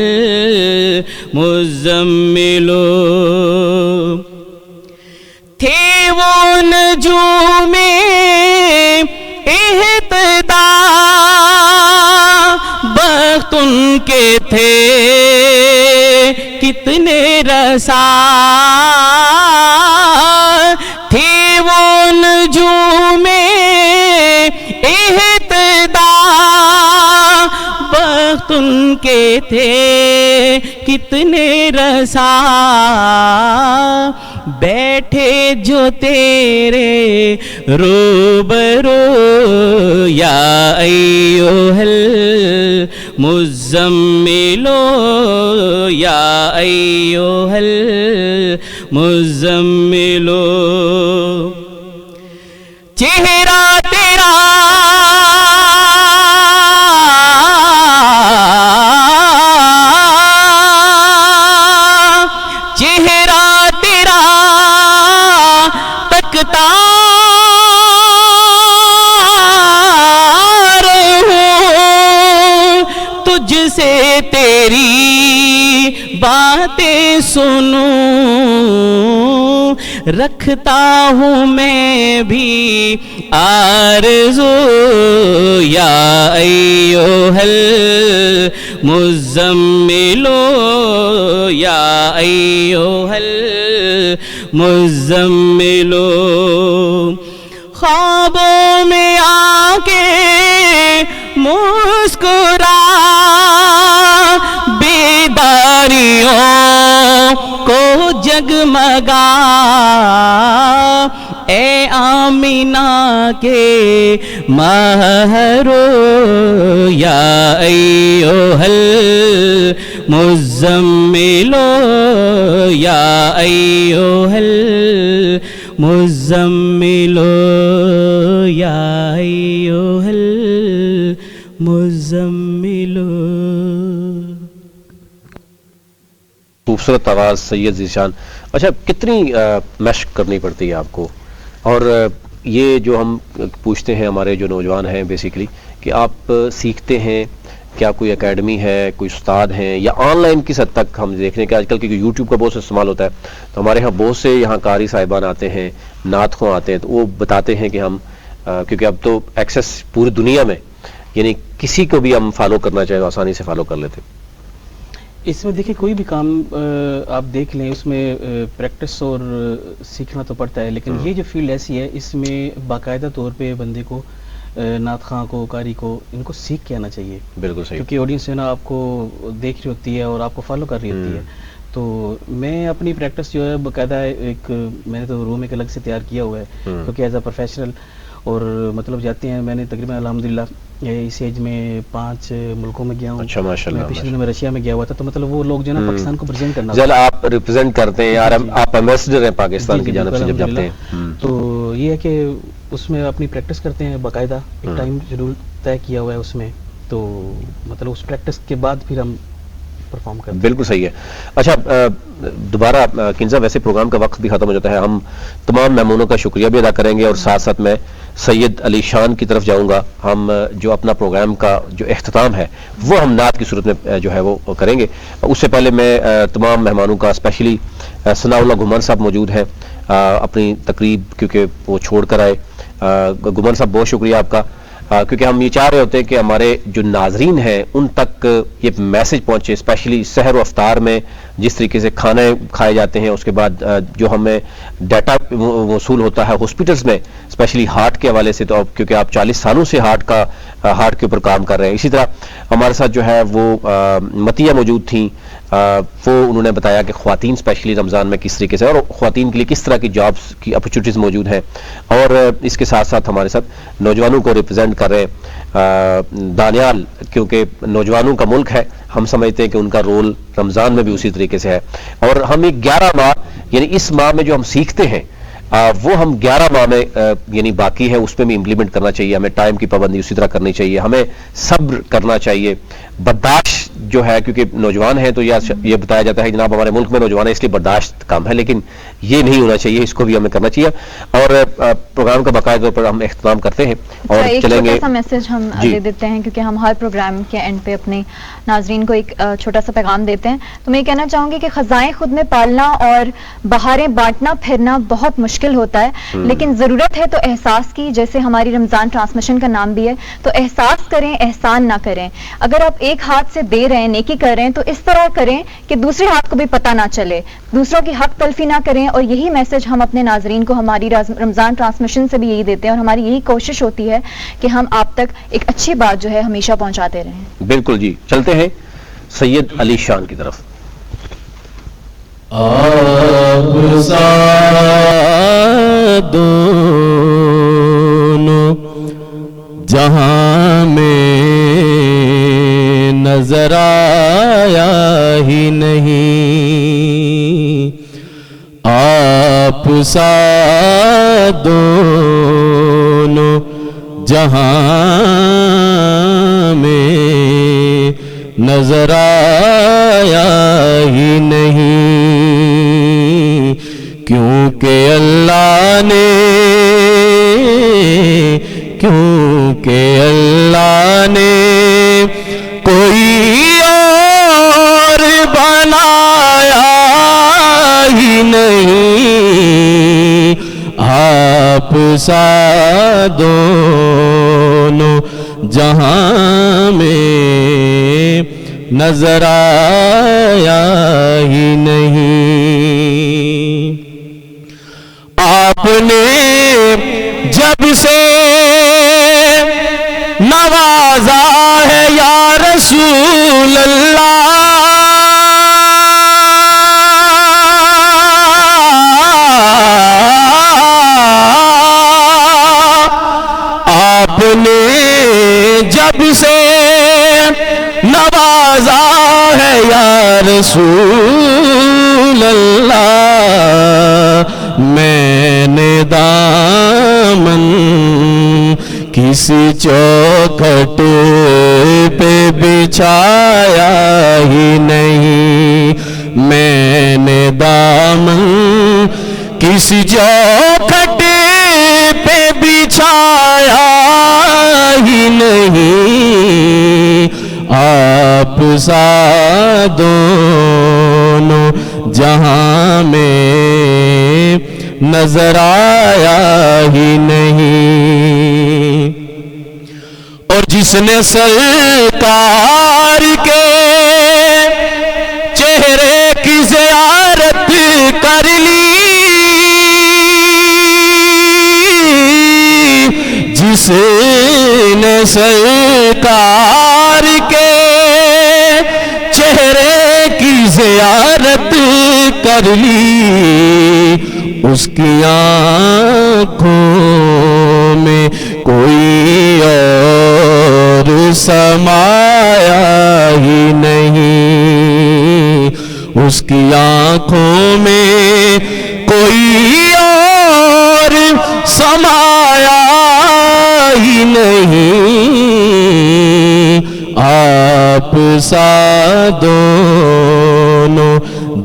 المزمل تھے وہ نجوم اہتدا بخت ان کے تھے کتنے رسا تھے وہ نجوم اہتدا بخت ان کے تھے کتنے رسا بیٹھے جو تیرے روبرو یا ایھا المزمل یا ایھا المزمل چہرہ تیرا تجھ سے تیری باتیں سنوں رکھتا ہوں میں بھی آرزو یا ایھا المزمل یا ایھا المزمل خوابوں میں آ کے مسکرا بیداریوں کو جگمگا اے آمینہ کے مہرو یا ایھا المزمل یا ایھا المزمل یا ایھا المزمل. خوبصورت آواز سید ذیشان. اچھا کتنی مشق کرنی پڑتی ہے آپ کو؟ اور یہ جو ہم پوچھتے ہیں ہمارے جو نوجوان ہیں بیسیکلی کہ آپ سیکھتے ہیں کیا کوئی اکیڈمی ہے, کوئی استاد ہیں, یا آن لائن کس حد تک ہم دیکھ رہے ہیں کہ آج کل کیونکہ یوٹیوب کا بہت سے استعمال ہوتا ہے تو ہمارے ہاں بہت سے یہاں قاری صاحبان آتے ہیں, نعت خواں آتے ہیں, تو وہ بتاتے ہیں کہ ہم کیونکہ اب تو ایکسیس پوری دنیا میں یعنی کسی کو بھی ہم فالو کرنا چاہے تو آسانی سے فالو کر لیتے. اس میں دیکھیں کوئی بھی کام آپ دیکھ لیں اس میں پریکٹس اور سیکھنا تو پڑتا ہے, لیکن یہ جو فیلڈ ایسی ہے اس میں باقاعدہ طور پہ بندے کو نعت خواں کو, قاری کو, ان کو سیکھ کے آنا چاہیے. بالکل صحیح, کیونکہ آڈینس ہے نا آپ کو دیکھ رہی ہوتی ہے اور آپ کو فالو کر رہی ہوتی ہے. تو میں اپنی پریکٹس جو ہے باقاعدہ ایک میں نے تو روم ایک الگ سے تیار کیا ہوا ہے کیونکہ ایز اے پروفیشنل اور مطلب جاتے ہیں. میں نے تقریباً الحمدللہ اس ایج میں 5 ملکوں میں گیا ہوں. اچھا ماشاءاللہ. پچھلے دنوں میں رشیا میں گیا ہوا تھا, تو مطلب وہ لوگ جو ہے نا پاکستان کو پریزنٹ کرنا جب آپ ریپرزینٹ کرتے ہیں یار, آپ ایمبیسڈر ہیں پاکستان کی جانب سے جب جاتے ہیں, تو یہ ہے کہ اس میں اپنی پریکٹس کرتے ہیں باقاعدہ, ایک ٹائم شیڈول طے کیا ہوا ہے اس میں, تو مطلب اس پریکٹس کے بعد پھر ہم پرفارم کرتے ہیں. بالکل صحیح ہے. اچھا دوبارہ کنزا ویسے پروگرام کا وقت بھی ختم ہو جاتا ہے, ہم تمام مہمانوں کا شکریہ بھی ادا کریں گے اور ساتھ ساتھ میں سید علی شان کی طرف جاؤں گا. ہم جو اپنا پروگرام کا جو اختتام ہے وہ ہم نعت کی صورت میں جو ہے وہ کریں گے. اس سے پہلے میں تمام مہمانوں کا اسپیشلی ثناء اللہ گھمن صاحب موجود ہیں اپنی تقریب کیونکہ وہ چھوڑ کر آئے. گھمن صاحب بہت شکریہ آپ کا. کیونکہ ہم یہ چاہ رہے ہوتے ہیں کہ ہمارے جو ناظرین ہیں ان تک یہ میسج پہنچے، اسپیشلی سحر و افطار میں جس طریقے سے کھانے کھائے جاتے ہیں، اس کے بعد جو ہمیں ڈیٹا موصول ہوتا ہے ہاسپٹلس میں اسپیشلی ہارٹ کے حوالے سے، تو کیونکہ آپ 40 سالوں سے ہارٹ کے اوپر کام کر رہے ہیں. اسی طرح ہمارے ساتھ جو ہے وہ متیہ موجود تھیں، وہ انہوں نے بتایا کہ خواتین اسپیشلی رمضان میں کس طریقے سے اور خواتین کے لیے کس طرح کی جابس کی اپرچونیٹیز موجود ہیں. اور اس کے ساتھ ساتھ ہمارے ساتھ نوجوانوں کو ریپرزینٹ کر رہے ہیں دانیال، کیونکہ نوجوانوں کا ملک ہے، ہم سمجھتے ہیں کہ ان کا رول رمضان میں بھی اسی طریقے سے ہے. اور ہم ایک 11 ماہ یعنی اس ماہ میں جو ہم سیکھتے ہیں وہ ہم 11 ماہ میں یعنی باقی ہے، اس پہ بھی امپلیمنٹ کرنا چاہیے. ہمیں ٹائم کی پابندی اسی طرح کرنی چاہیے، ہمیں صبر کرنا چاہیے، برداشت جو ہے، کیونکہ نوجوان ہیں تو یہ بتایا جاتا ہے جناب ہمارے ملک میں نوجوان ہے اس لیے برداشت کم ہے، لیکن یہ نہیں ہونا چاہیے، اس کو بھی ہمیں کرنا چاہیے. اور پروگرام کا باقاعدہ طور پر ہم اہتمام کرتے ہیں اور چلیں گے. ایک چھوٹا سا میسج ہم دے دیتے ہیں، کیونکہ ہم ہر پروگرام کے اینڈ پہ اپنے ناظرین کو ایک چھوٹا سا پیغام دیتے ہیں. تو میں یہ کہنا چاہوں گی کہ خزائیں خود میں پالنا اور بہاریں بانٹنا پھرنا بہت مشکل ہوتا ہے، لیکن ضرورت ہے تو احساس کی. جیسے ہماری رمضان ٹرانسمیشن کا نام بھی ہے، تو احساس کریں، احسان نہ کریں. اگر آپ ایک ہاتھ سے دے رہے ہیں، نیکی کر رہے ہیں، تو اس طرح کریں کہ دوسرے ہاتھ کو بھی پتہ نہ چلے، دوسروں کی حق تلفی نہ کریں. اور یہی میسج ہم اپنے ناظرین کو ہماری رمضان ٹرانسمیشن سے بھی یہی دیتے ہیں، اور ہماری یہی کوشش ہوتی ہے کہ ہم آپ تک ایک اچھی بات جو ہے ہمیشہ پہنچاتے رہیں. بالکل جی. چلتے ہیں سید علی شان کی طرف. آپ دونوں جہاں میں نظر آیا ہی نہیں، آپ سا دونوں جہاں میں نظر آیا ہی نہیں، کیونکہ اللہ نے کوئی اور بنایا ہی نہیں، آپ سا دونوں جہاں میں نظر آیا ہی نہیں. آپ نے جب سے نوازا ہے یا رسول اللہ، آپ نے جب سے نوازا ہے یا رسول اللہ، میں نے دامن کسی چوکھٹ پہ بچھایا ہی نہیں، میں نے دامن کسی چوکھٹ پہ بچھایا ہی نہیں، آپ سا دونوں جہاں میں نظر آیا ہی نہیں. اور جس نے سرکار کے چہرے کی زیارت کر لی، جس نے سرکار کے چہرے کی زیارت کر لی، اس کی آنکھوں میں کوئی اور سمایا ہی نہیں، اس کی آنکھوں میں کوئی اور سمایا ہی نہیں، آپ سا دونوں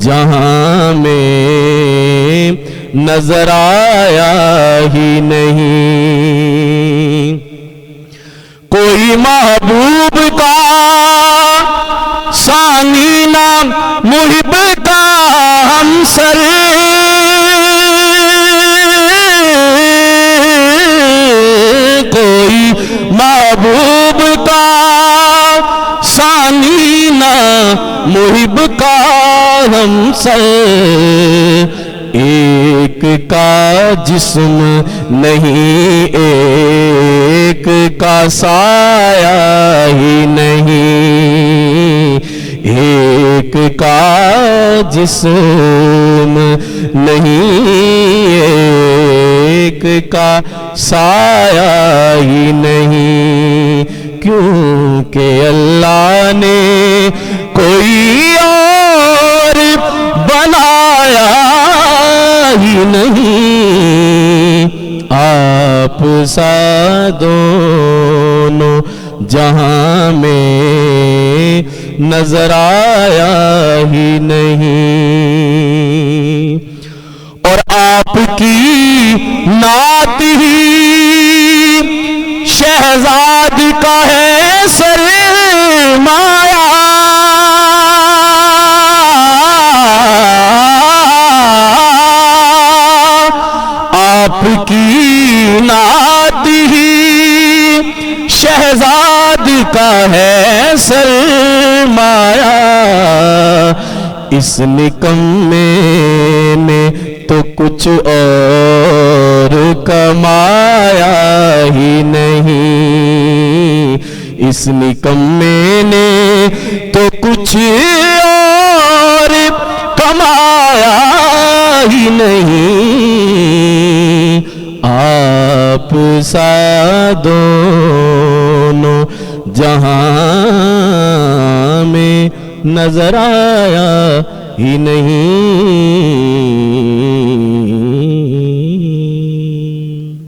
جہاں میں نظر آیا ہی نہیں. کوئی محبوب کا ثانی نام محب کا ہمسر، کوئی محب کا ہم سر ایک کا جسم نہیں ایک کا سایہ ہی نہیں ایک کا جسم نہیں ایک کا سایہ ہی نہیں کیونکہ اللہ نے کوئی اور بنایا ہی نہیں آپ سا دونوں جہاں میں نظر آیا ہی نہیں اور آپ کی نعت ہی شہزاد کا ہے سرمایہ آپ کی نعت ہی شہزاد کا ہے سرمایہ اس نکمے نے تو کچھ اور کمایا ہی نہیں اس نکمے نے تو کچھ اور کمایا ہی نہیں آپ سا دونوں جہاں میں نظر آیا ہی نہیں